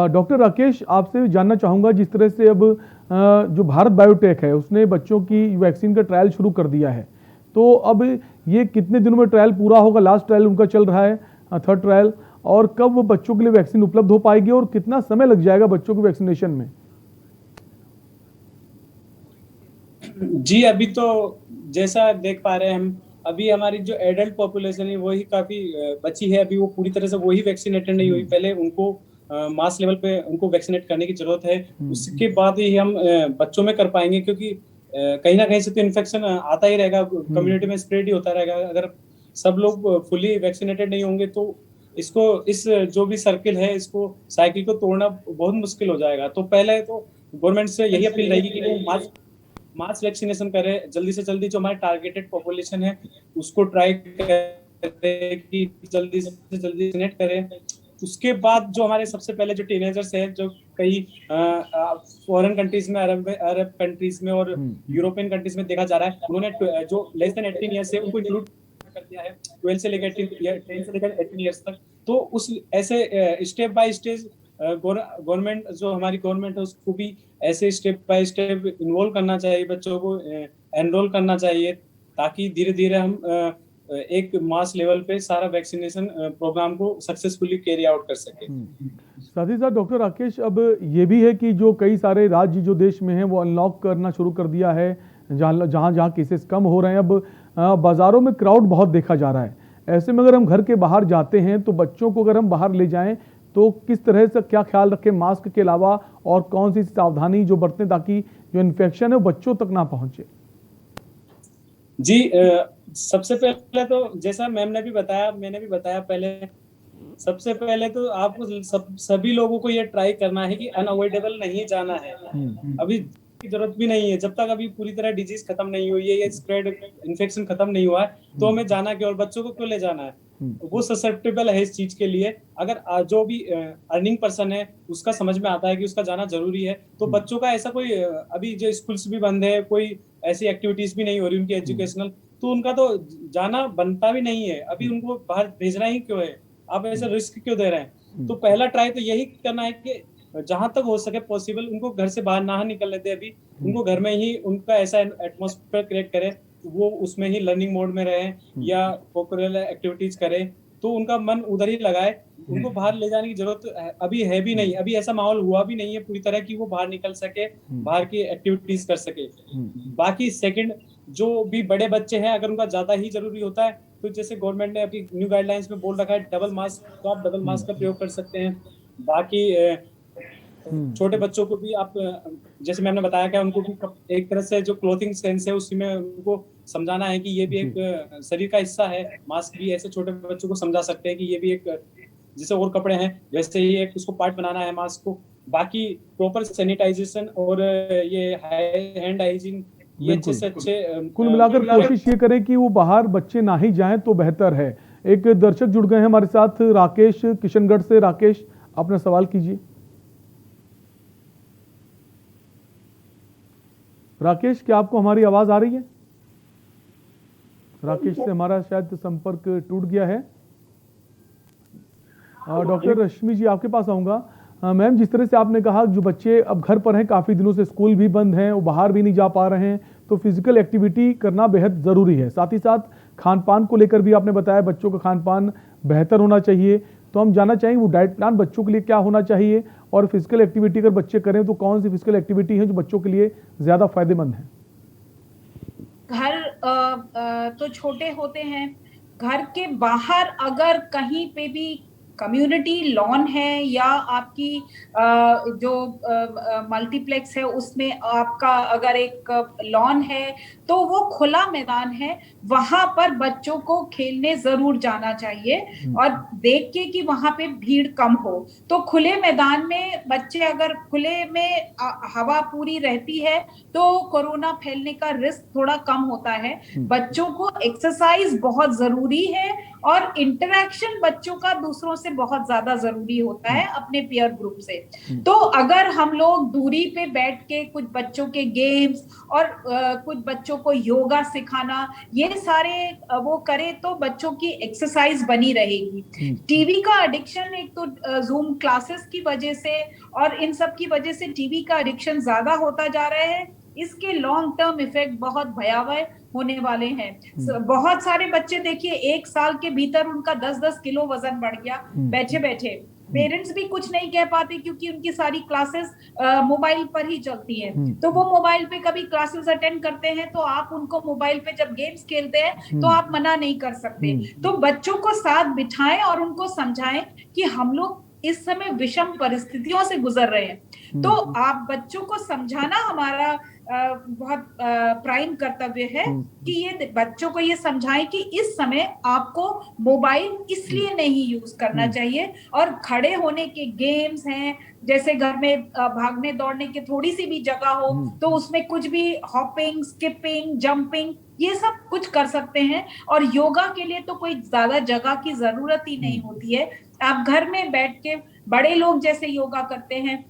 डॉक्टर राकेश, आपसे जानना चाहूँगा, जिस तरह से अब जो भारत बायोटेक है उसने बच्चों की वैक्सीन का ट्रायल शुरू कर दिया है, तो अब ये कितने दिनों में ट्रायल पूरा होगा? लास्ट ट्रायल उनका चल रहा है, थर्ड ट्रायल, और कब वो बच्चों के लिए वैक्सीन उपलब्ध हो पाएगी और कितना समय लग जाएगा बच्चों के वैक्सीनेशन में? जी, अभी तो जैसा देख पा रहे हैं हम, अभी हमारी जो एडल्ट पॉपुलेशन है वही काफी बची है, अभी वो पूरी तरह से वही वैक्सीनेटेड नहीं हुई। पहले उनको मास लेवल पे उनको वैक्सीनेट करने की जरूरत है, उसके बाद ही हम बच्चों में कर पाएंगे, क्योंकि कहीं ना कहीं से तो इन्फेक्शन आता ही रहेगा, कम्युनिटी में स्प्रेड ही होता रहेगा। अगर सब लोग फुली वैक्सीनेटेड नहीं होंगे तो इस जो भी सर्किल है, इसको साइकिल को तोड़ना बहुत मुश्किल हो जाएगा। तो पहले तो गवर्नमेंट से यही अपील रहेगी कि वो मास वैक्सीनेशन करें, जल्दी से जल्दी जो हमारे टारगेटेड पॉपुलेशन है उसको ट्राई करें कि जल्दी से जल्दी वैक्सीनेट करें। उसके बाद जो हमारे सबसे पहले जो टीनेजर्स हैं, जो कई फॉरेन कंट्रीज में, अरब कंट्रीज में और यूरोपियन कंट्रीज में देखा जा रहा है, उन्होंने जो लेस देन 18 ईयर्स है उनको इंक्लूड कर दिया है 12 से लेकर 18 ईयर्स तक। तो उस ऐसे स्टेप बाय स्टेज गवर्नमेंट, जो हमारी गवर्नमेंट है, उसको भी ऐसे स्टेप बाय स्टेप इन्वॉल्व करना चाहिए, बच्चों को एनरोल करना चाहिए, ताकि धीरे धीरे हम एक मास लेवल पे सारा वैक्सीनेशन प्रोग्राम को सक्सेसफुली कैरी आउट कर सके। साथ ही साथ डॉक्टर राकेश, अब ये भी है कि जो कई सारे राज्य जो देश में हैं वो अनलॉक करना शुरू कर दिया है, जहाँ केसेस कम हो रहे हैं। अब बाज़ारों में क्राउड बहुत देखा जा रहा है। ऐसे में अगर हम घर के बाहर जाते हैं तो बच्चों को अगर हम बाहर ले जाएं तो किस तरह से क्या ख्याल रखें मास्क के अलावा, और कौन सी सावधानी जो बरतें ताकि जो इन्फेक्शन है वो बच्चों तक ना पहुंचे? जी, सबसे पहले तो जैसा मैम ने भी बताया, मैंने भी बताया पहले, सबसे पहले तो आपको सभी लोगों को ये ट्राई करना है कि अनअवॉइडेबल नहीं जाना है। अभी की जरूरत भी नहीं है, जब तक अभी पूरी तरह डिजीज खत्म नहीं हुई है, ये स्प्रेड इन्फेक्शन खत्म नहीं हुआ है, तो हमें जाना क्यों और बच्चों को क्यों ले जाना है? वो ससेप्टेबल है इस चीज के लिए। अगर जो भी अर्निंग पर्सन है उसका समझ में आता है कि उसका जाना जरूरी है, तो बच्चों का ऐसा कोई अभी जो स्कूल्स भी बंद है, कोई ऐसी एक्टिविटीज भी नहीं हो रही उनकी एजुकेशनल, तो उनका तो जाना बनता भी नहीं है। अभी उनको बाहर भेजना ही क्यों है? आप ऐसा रिस्क क्यों दे रहे हैं? तो पहला ट्राई तो यही करना है कि जहां तक हो सके पॉसिबल उनको घर से बाहर ना निकलने दे। अभी उनको घर में ही उनका ऐसा एटमॉस्फेयर क्रिएट करे, वो उसमें ही लर्निंग मोड में रहे या कोकरिकुलर एक्टिविटीज करे, तो उनका मन उधर ही लगाए। उनको बाहर ले जाने की जरूरत अभी है भी नहीं। अभी ऐसा माहौल हुआ भी नहीं है पूरी तरह कि वो बाहर निकल सके, बाहर की एक्टिविटीज कर सके। बाकी सेकंड, जो भी बड़े बच्चे हैं अगर उनका ज्यादा ही जरूरी होता है तो जैसे गवर्नमेंट ने अभी न्यू गाइडलाइंस में बोल रखा है डबल मास्क, तो आप डबल मास्क का प्रयोग कर सकते हैं। बाकी छोटे बच्चों को भी आप, जैसे मैंने बताया कि उनको भी एक तरह से जो क्लोथिंग सेंस है उसी में उनको समझाना है कि ये भी एक शरीर का हिस्सा है। मास्क भी ऐसे छोटे बच्चों को समझा सकते हैं कि ये भी एक, जैसे और कपड़े हैं वैसे ही एक उसको पार्ट बनाना है मास्क को। बाकी प्रॉपर सैनिटाइजेशन और ये हैंड हाइजीन, ये अच्छे से अच्छे, कुल मिलाकर कोशिश ये करें कि वो बाहर बच्चे ना ही जाएं तो बेहतर है। एक दर्शक जुड़ गए हैं हमारे साथ, राकेश किशनगढ़ से। राकेश, अपना सवाल कीजिए। राकेश, क्या आपको हमारी आवाज आ रही है? राकेश से हमारा शायद संपर्क टूट गया है। डॉक्टर रश्मि जी, आपके पास आऊंगा। मैम, जिस तरह से आपने कहा जो बच्चे अब घर पर हैं, काफ़ी दिनों से स्कूल भी बंद हैं, वो बाहर भी नहीं जा पा रहे हैं, तो फिजिकल एक्टिविटी करना बेहद ज़रूरी है। साथ ही साथ खान पान को लेकर भी आपने बताया बच्चों का खान पान बेहतर होना चाहिए। तो हम जानना चाहेंगे वो डाइट प्लान बच्चों के लिए क्या होना चाहिए, और फिजिकल एक्टिविटी अगर बच्चे करें तो कौन सी फिजिकल एक्टिविटी है जो बच्चों के लिए ज़्यादा फायदेमंद है? घर तो छोटे होते हैं, घर के बाहर अगर कहीं पे भी कम्युनिटी लॉन है या आपकी जो मल्टीप्लेक्स है उसमें आपका अगर एक लॉन है तो वो खुला मैदान है, वहां पर बच्चों को खेलने जरूर जाना चाहिए और देख के कि वहां पे भीड़ कम हो। तो खुले मैदान में बच्चे अगर खुले में हवा पूरी रहती है तो कोरोना फैलने का रिस्क थोड़ा कम होता है। बच्चों को एक्सरसाइज बहुत जरूरी है और इंटरेक्शन बच्चों का दूसरों से बहुत ज्यादा जरूरी होता है अपने पीयर ग्रुप से। तो अगर हम लोग दूरी पे बैठ के कुछ बच्चों के गेम्स और कुछ बच्चों को योगा सिखाना, ये सारे वो करें तो बच्चों की एक्सरसाइज बनी रहेगी। टीवी का एडिक्शन, एक तो जूम क्लासेस की वजह से और इन सब की वजह से टीवी का एडिक्शन ज्यादा होता जा रहा है। इसके लॉन्ग टर्म इफेक्ट बहुत भयावह होने वाले हैं। बहुत सारे बच्चे देखिए 1 साल के भीतर उनका 10-10 किलो वजन बढ़ गया बैठे बैठे। पेरेंट्स भी कुछ नहीं कह पाते क्योंकि उनकी सारी क्लासेस मोबाइल पर ही चलती हैं। तो वो मोबाइल पे कभी क्लासेस अटेंड करते हैं तो आप उनको मोबाइल पे जब गेम्स खेलते हैं तो आप मना नहीं कर सकते। तो बच्चों को साथ बिठाएं और उनको समझाएं कि हम लोग इस समय विषम परिस्थितियों से गुजर रहे हैं। तो आप बच्चों को समझाना हमारा बहुत प्राइम कर्तव्य है कि ये बच्चों को ये समझाएं कि इस समय आपको मोबाइल इसलिए नहीं यूज करना चाहिए और खड़े होने के गेम्स हैं, जैसे घर में भागने दौड़ने की थोड़ी सी भी जगह हो तो उसमें कुछ भी हॉपिंग, स्किपिंग, जंपिंग, ये सब कुछ कर सकते हैं। और योगा के लिए तो कोई ज्यादा जगह की जरूरत ही नहीं होती है। आप घर में बैठ के बड़े लोग जैसे योगा करते हैं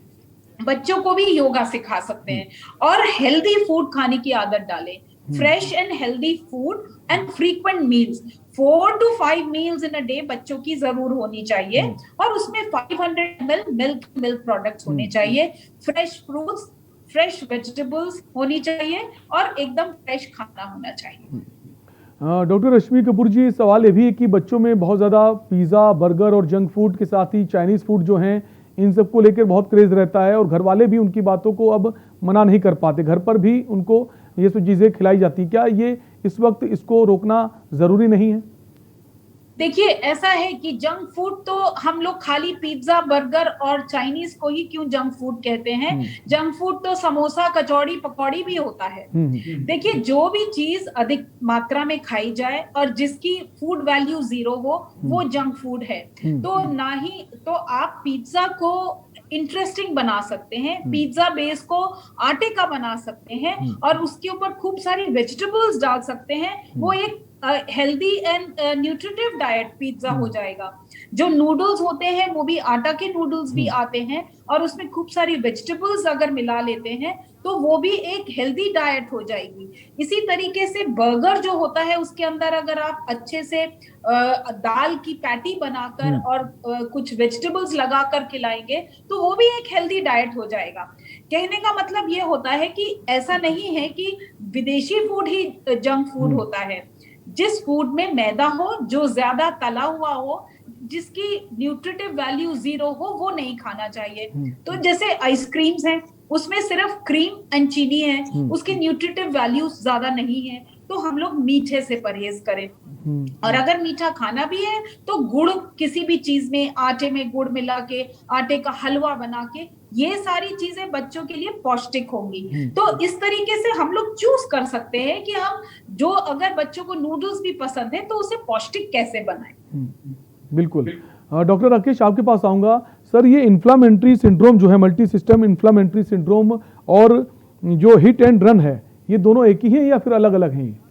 बच्चों को भी योगा सिखा सकते हैं। और हेल्दी फूड खाने की आदत डालें, fresh and healthy food and frequent meals, 4 to 5 meals in a day बच्चों की जरूर होनी चाहिए और उसमें 500 ml मिल्क प्रोडक्ट्स होने चाहिए, फ्रेश फ्रूट्स, फ्रेश वेजिटेबल्स होनी चाहिए और एकदम फ्रेश खाना होना चाहिए। डॉक्टर रश्मि कपूर जी, सवाल ये भी है कि बच्चों में बहुत ज़्यादा पिज़्ज़ा, बर्गर और जंक फूड के साथ ही चाइनीज़ फूड जो हैं, इन सब को लेकर बहुत क्रेज़ रहता है और घर वाले भी उनकी बातों को अब मना नहीं कर पाते, घर पर भी उनको ये सब चीज़ें खिलाई जाती। क्या ये इस वक्त इसको रोकना ज़रूरी नहीं है? देखिए, ऐसा है कि जंक फूड तो हम लोग खाली पिज्जा, बर्गर और चाइनीज को ही क्यों जंक फूड कहते हैं? जंक फूड तो समोसा, कचौड़ी, पकौड़ी भी होता है। देखिए, जो भी चीज अधिक मात्रा में खाई जाए और जिसकी फूड वैल्यू 0 हो, वो जंक फूड है। तो ना ही तो आप पिज्जा को इंटरेस्टिंग बना सकते हैं, पिज्जा बेस को आटे का बना सकते हैं और उसके ऊपर खूब सारी वेजिटेबल्स डाल सकते हैं। वो एक healthy and nutritive diet pizza हो जाएगा। जो नूडल्स होते हैं वो भी आटा के नूडल्स भी आते हैं और उसमें खूब सारी वेजिटेबल्स अगर मिला लेते हैं तो वो भी एक हेल्दी डाइट हो जाएगी। इसी तरीके से बर्गर जो होता है उसके अंदर अगर आप अच्छे से दाल की पैटी बनाकर और कुछ वेजिटेबल्स लगाकर खिलाएंगे तो वो भी एक हेल्दी डाइट हो जाएगा। कहने का मतलब ये होता है कि ऐसा नहीं है कि विदेशी फूड ही जंक फूड होता है। जिस फूड में मैदा हो, जो ज्यादा तला हुआ हो, जिसकी न्यूट्रिटिव वैल्यू 0 हो, वो नहीं खाना चाहिए। तो जैसे आइसक्रीम्स हैं, उसमें सिर्फ क्रीम एंड चीनी है, उसकी न्यूट्रिटिव वैल्यू ज्यादा नहीं है, तो हम लोग मीठे से परहेज करें। और अगर मीठा खाना भी है तो गुड़ किसी भी चीज में, आटे में गुड़ मिला के, आटे का हलवा बना के, ये सारी चीजें बच्चों के लिए पौष्टिक होंगी। तो इस तरीके से हम लोग चूज कर सकते हैं कि हम जो, अगर बच्चों को नूडल्स भी पसंद है तो उसे पौष्टिक कैसे बनाएं। बिल्कुल। डॉक्टर राकेश, आपके पास आऊंगा। सर, ये इन्फ्लामेटरी सिंड्रोम जो है, मल्टी सिस्टम इन्फ्लामेटरी सिंड्रोम और जो हिट एंड रन है, ये दोनों एक ही हैं या फिर अलग अलग हैं?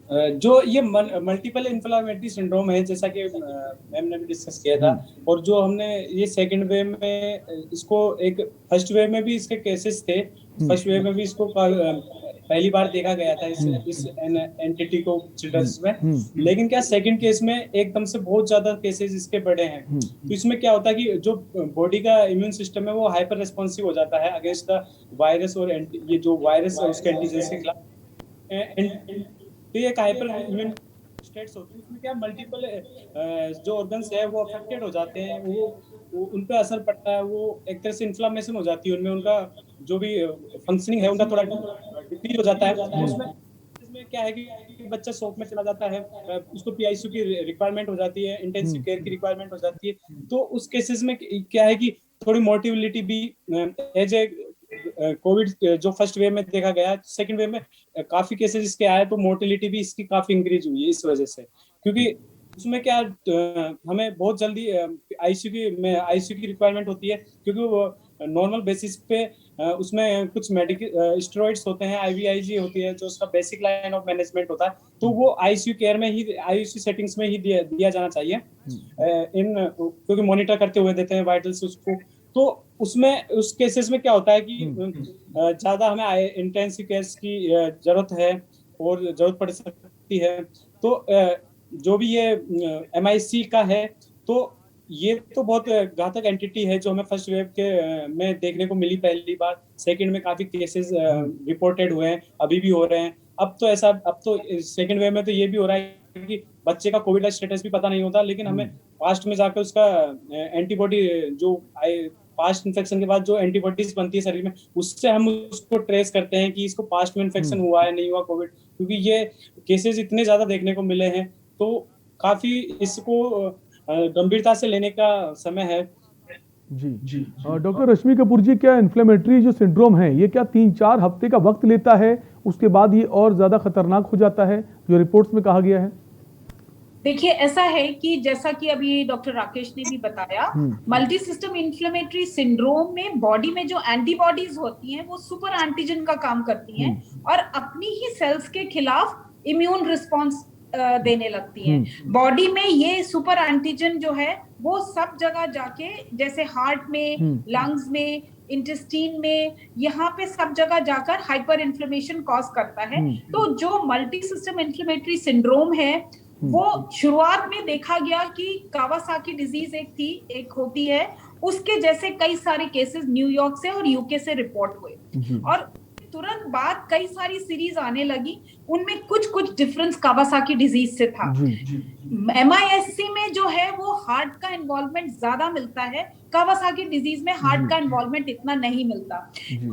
जो ये मल्टीपल इन्फ्लामेटरी सिंड्रोम है, जैसा कि मैम ने भी डिस्कस किया था, और जो हमने ये सेकंड वेव में इसको, एक फर्स्ट वेव में भी इसके केसेस थे, फर्स्ट वेव में भी इसको पहली बार देखा गया था इस एंटिटी को चिल्ड्रंस में। लेकिन क्या सेकंड केस में एकदम से बहुत ज्यादा केसेस इसके बढ़े हैं। तो इसमें क्या होता है कि जो बॉडी का इम्यून सिस्टम है वो हाइपर रेस्पॉन्सिव हो जाता है अगेंस्ट द वायरस, और ये जो वायरस है उसके एंटीजन के खिलाफ। तो ये एक हाइपर इम्यून स्टेट्स होती है। इसमें क्या मल्टीपल जो ऑर्गन्स है वो अफेक्टेड हो जाते हैं, वो उन पे असर पड़ता है, वो एक तरह से इन्फ्लामेशन हो जाती है उनमें, उनका जो भी फंक्शनिंग है उनका थोड़ा डिक्रीज हो जाता है। उसमें क्या है कि बच्चा शॉक में चला जाता है, उसको पीआईसीयू की रिक्वायरमेंट हो जाती है, इंटेंसिव केयर की रिक्वायरमेंट हो जाती है। तो उस केसेस में क्या है कि थोड़ी मोर्टिलिटी भी एज ए कोविड जो फर्स्ट वेव में देखा गया, सेकंड वेव में काफी केसेस इसके आए, तो मोर्टिलिटी भी इसकी काफी इंक्रीज हुई है इस वजह से। क्योंकि उसमें क्या हमें बहुत जल्दी आईसीयू की रिक्वायरमेंट होती है, क्योंकि वो नॉर्मल बेसिस पे उसमें कुछ मेडिकल स्टेरॉइड्स होते हैं, आईवीआईजी होती है, जो उसका बेसिक लाइन ऑफ मैनेजमेंट होता है, तो वो आईसीयू केयर में ही, आईसीयू सेटिंग्स में ही दिया जाना चाहिए, क्योंकि मॉनिटर करते हुए देते हैं वाइटल्स उसको। तो उसमें उस केसेस में क्या होता है कि ज्यादा हमें इंटेंसिव केयर की जरूरत है और जरूरत पड़ सकती है। तो जो भी ये MIC का है, तो ये तो बहुत घातक एंटिटी है जो हमें फर्स्ट वेव के में देखने को मिली पहली बार। सेकंड में काफी केसेस रिपोर्टेड हुए हैं, अभी भी हो रहे हैं। अब तो सेकंड वेव में तो ये भी हो रहा है कि बच्चे का कोविड का स्टेटस भी पता नहीं होता, लेकिन हमें पास्ट में जाकर उसका एंटीबॉडी, जो पास्ट इन्फेक्शन के बाद जो एंटीबॉडीज बनती है शरीर में, उससे हम उसको ट्रेस करते हैं कि इसको पास्ट में इन्फेक्शन हुआ है, नहीं हुआ कोविड। क्योंकि ये केसेस इतने ज्यादा देखने को मिले हैं, तो काफी इसको गंभीरता से लेने का समय है। जी। डॉक्टर रश्मि कपूर जी, क्या इन्फ्लेमेटरी जो सिंड्रोम है, ये क्या 3-4 हफ्ते का वक्त लेता है, उसके बाद ये और ज्यादा खतरनाक हो जाता है, जो रिपोर्ट्स में कहा गया है? देखिए, ऐसा है कि जैसा कि अभी डॉक्टर राकेश ने भी बताया, मल्टी सिस्टम इन्फ्लेमेटरी सिंड्रोम में बॉडी में जो एंटीबॉडीज होती हैं वो सुपर एंटीजन का काम करती हैं और अपनी ही सेल्स के खिलाफ इम्यून रिस्पॉन्स देने लगती हैं। बॉडी में ये सुपर एंटीजन जो है वो सब जगह जाके, जैसे हार्ट में, लंग्स में, इंटेस्टीन में, यहाँ पे सब जगह जाकर हाइपर इन्फ्लेमेशन कॉज करता है। तो जो मल्टी सिस्टम इन्फ्लेमेटरी सिंड्रोम है वो शुरुआत में देखा गया कि कावासाकी डिजीज एक होती है, उसके जैसे कई सारे केसेस न्यूयॉर्क से और यूके से रिपोर्ट हुए और तुरंत बाद कई सारी सीरीज आने लगी, उनमें कुछ डिफरेंस कावासाकी डिजीज से था। MIS-C में जो है वो हार्ट का इन्वॉल्वमेंट ज्यादा मिलता है, कावासाकी डिजीज में हार्ट का इन्वॉल्वमेंट इतना नहीं मिलता।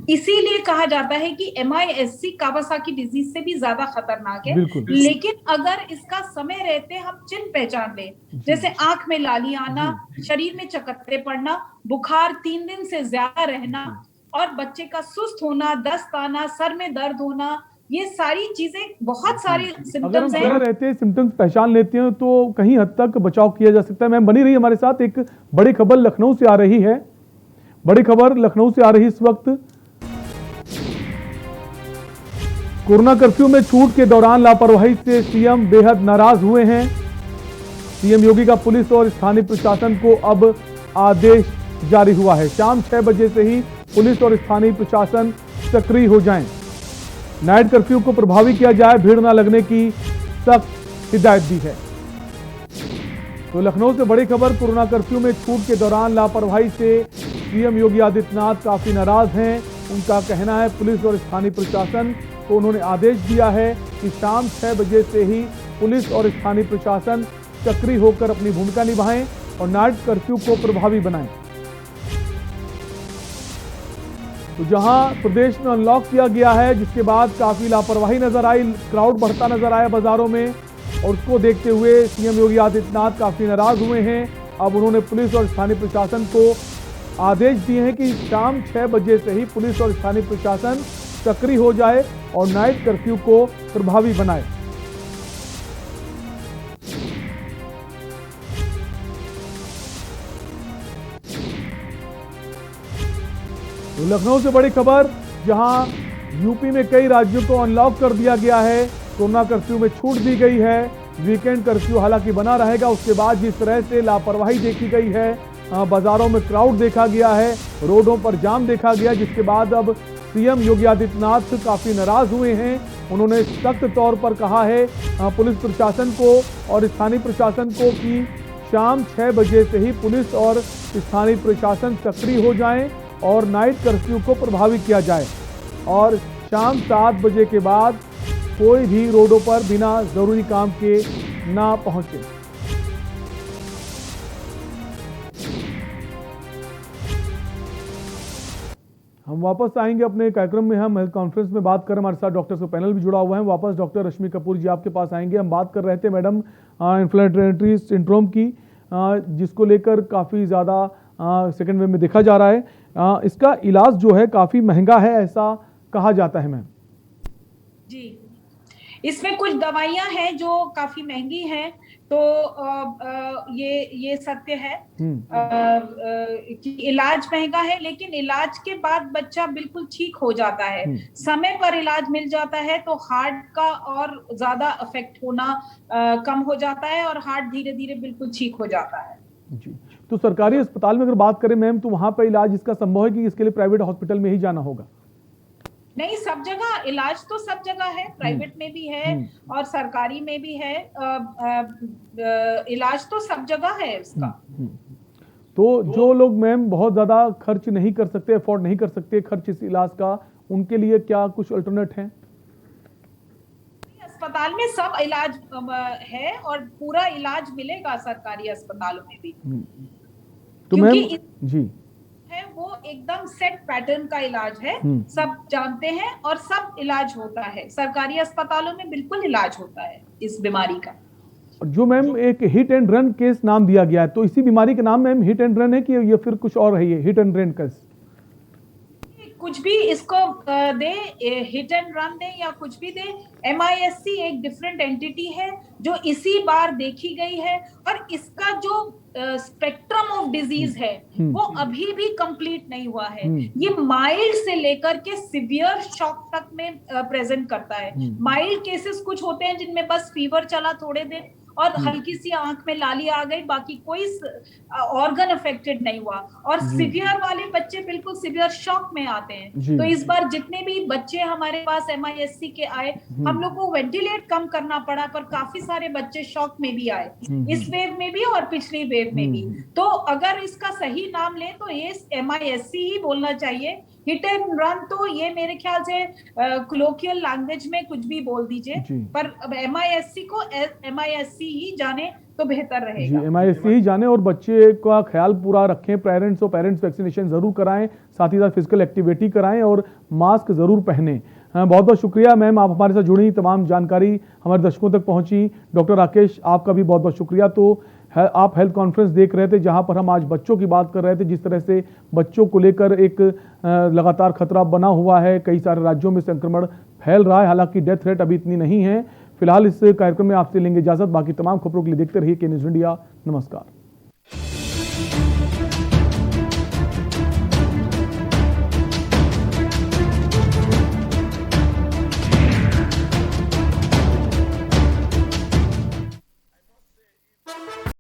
इसीलिए कहा जाता है कि MIS-C कावासाकी डिजीज से भी ज्यादा खतरनाक है। लेकिन अगर इसका समय रहते हम चिन्ह पहचान लें, जैसे आंख में लाली आना, शरीर में चकत्ते पड़ना, बुखार 3 दिन से ज्यादा रहना और बच्चे का सुस्त होना, दस्त आना, सर में दर्द होना, ये सारी चीजें बहुत सारे सिम्टम्स हैं। रहते हैं, सिम्टम्स पहचान लेते हैं तो कहीं हद तक बचाव किया जा सकता है। मैम बनी रही हमारे साथ, एक बड़ी खबर लखनऊ से आ रही है। बड़ी खबर लखनऊ से आ रही इस वक्त। कोरोना कर्फ्यू में छूट के दौरान लापरवाही से सीएम बेहद नाराज हुए हैं। सीएम योगी का पुलिस और स्थानीय प्रशासन को अब आदेश जारी हुआ है, शाम 6 बजे से ही पुलिस और स्थानीय प्रशासन सक्रिय हो जाएं। नाइट कर्फ्यू को प्रभावी किया जाए, भीड़ न लगने की सख्त हिदायत दी है। तो लखनऊ से बड़ी खबर, कोरोना कर्फ्यू में छूट के दौरान लापरवाही से सीएम योगी आदित्यनाथ काफी नाराज हैं। उनका कहना है पुलिस और स्थानीय प्रशासन को उन्होंने आदेश दिया है कि शाम 6 बजे से ही पुलिस और स्थानीय प्रशासन सक्रिय होकर अपनी भूमिका निभाएं और नाइट कर्फ्यू को प्रभावी बनाएं। तो जहां प्रदेश में अनलॉक किया गया है, जिसके बाद काफी लापरवाही नजर आई, क्राउड बढ़ता नजर आया बाजारों में, और उसको देखते हुए सीएम योगी आदित्यनाथ काफी नाराज हुए हैं। अब उन्होंने पुलिस और स्थानीय प्रशासन को आदेश दिए हैं कि शाम 6 बजे से ही पुलिस और स्थानीय प्रशासन सक्रिय हो जाए और नाइट कर्फ्यू को प्रभावी बनाए। तो लखनऊ से बड़ी खबर, जहां यूपी में कई राज्यों को अनलॉक कर दिया गया है, कोरोना कर्फ्यू में छूट दी गई है। वीकेंड कर्फ्यू हालांकि बना रहेगा। उसके बाद जिस तरह से लापरवाही देखी गई है, बाजारों में क्राउड देखा गया है, रोडों पर जाम देखा गया, जिसके बाद अब सीएम योगी आदित्यनाथ काफी नाराज हुए हैं। उन्होंने सख्त तौर पर कहा है पुलिस प्रशासन को और स्थानीय प्रशासन को कि शाम 6 बजे से ही पुलिस और स्थानीय प्रशासन सक्रिय हो जाएं और नाइट कर्फ्यू को प्रभावी किया जाए और शाम 7 बजे के बाद कोई भी रोडों पर बिना जरूरी काम के ना पहुंचे। हम वापस आएंगे अपने कार्यक्रम में। हम हेल्थ कॉन्फ्रेंस में बात कर, हमारे साथ डॉक्टर्स का पैनल भी जुड़ा हुआ है। वापस डॉक्टर रश्मि कपूर जी आपके पास आएंगे। हम बात कर रहे थे मैडम इन्फ्लेमेटरी सिंड्रोम की, जिसको लेकर काफ़ी ज़्यादा सेकेंड वेव में देखा जा रहा है। इसका इलाज जो है काफ़ी महंगा है, ऐसा कहा जाता है मैम। जी, इसमें कुछ दवाइयां हैं जो काफी महंगी हैं, तो ये सत्य है कि इलाज महंगा है, लेकिन इलाज के बाद बच्चा बिल्कुल ठीक हो जाता है। समय पर इलाज मिल जाता है तो हार्ट का और ज्यादा अफेक्ट होना कम हो जाता है और हार्ट धीरे धीरे बिल्कुल ठीक हो जाता है। जी, तो सरकारी अस्पताल में अगर बात करें मैम, तो वहां पर इलाज इसका संभव है कि इसके लिए प्राइवेट हॉस्पिटल में ही जाना होगा? नहीं, सब जगह इलाज तो सब जगह है, प्राइवेट में भी है और सरकारी में भी है। इलाज तो सब जगह है इसका। तो जो लोग मैम बहुत ज्यादा खर्च नहीं कर सकते, अफोर्ड नहीं कर सकते खर्च इस इलाज का, उनके लिए क्या कुछ अल्टरनेट है? अस्पताल में सब इलाज है और पूरा इलाज मिलेगा सरकारी अस्पतालों में भी। तो मैम जी है वो एकदम सेट पैटर्न का इलाज है, सब जानते हैं और सब इलाज होता है। सरकारी अस्पतालों में बिल्कुल इलाज होता है इस बीमारी का। जो मैम एक हिट एंड रन केस नाम दिया गया है, तो इसी बीमारी का नाम मैम हिट एंड रन है कि ये फिर कुछ और है? ये हिट एंड रन केस कुछ भी इसको दे, हिट एंड रन दे या कुछ भी दे, MIS-C एक डिफरेंट एंटिटी है जो इसी बार देखी गई है और इसका जो स्पेक्ट्रम ऑफ डिजीज है वो अभी भी कंप्लीट नहीं हुआ है। ये माइल्ड से लेकर के सिवियर शॉक तक में प्रेजेंट करता है। माइल्ड केसेस कुछ होते हैं जिनमें बस फीवर चला थोड़े दिन और हल्की सी आंख में लाली आ गई, बाकी कोई ऑर्गन अफेक्टेड नहीं हुआ, और सिवियर वाले बच्चे बिल्कुल सिवियर शॉक में आते हैं। तो इस बार जितने भी बच्चे हमारे पास MIS-C के आए, हम लोग को वेंटिलेट कम करना पड़ा, पर काफी सारे बच्चे शॉक में भी आए, इस वेव में भी और पिछली वेव में भी। तो अगर इसका सही नाम ले तो ये MIS-C ही बोलना चाहिए, हिट एंड रन तो ये मेरे ख्याल से कोलोकियल लैंग्वेज में कुछ भी बोल दीजिए, पर अब MISC को MISC ही जाने तो बेहतर रहेगा। जी, MISC ही जाने और बच्चे का ख्याल पूरा रखें, पेरेंट्स वैक्सीनेशन जरूर कराएं, साथ ही साथ फिजिकल एक्टिविटी कराएं और मास्क जरूर पहने। बहुत बहुत शुक्रिया मैम, आप हमारे साथ जुड़ी, तमाम जानकारी हमारे दर्शकों तक पहुंची। डॉक्टर राकेश, आपका भी बहुत बहुत शुक्रिया। तो आप हेल्थ कॉन्फ्रेंस देख रहे थे जहां पर हम आज बच्चों की बात कर रहे थे, जिस तरह से बच्चों को लेकर एक लगातार खतरा बना हुआ है, कई सारे राज्यों में संक्रमण फैल रहा है, हालांकि डेथ रेट अभी इतनी नहीं है। फिलहाल इस कार्यक्रम में आपसे लेंगे इजाजत, बाकी तमाम खबरों के लिए देखते रहिए के न्यूज़ इंडिया। नमस्कार।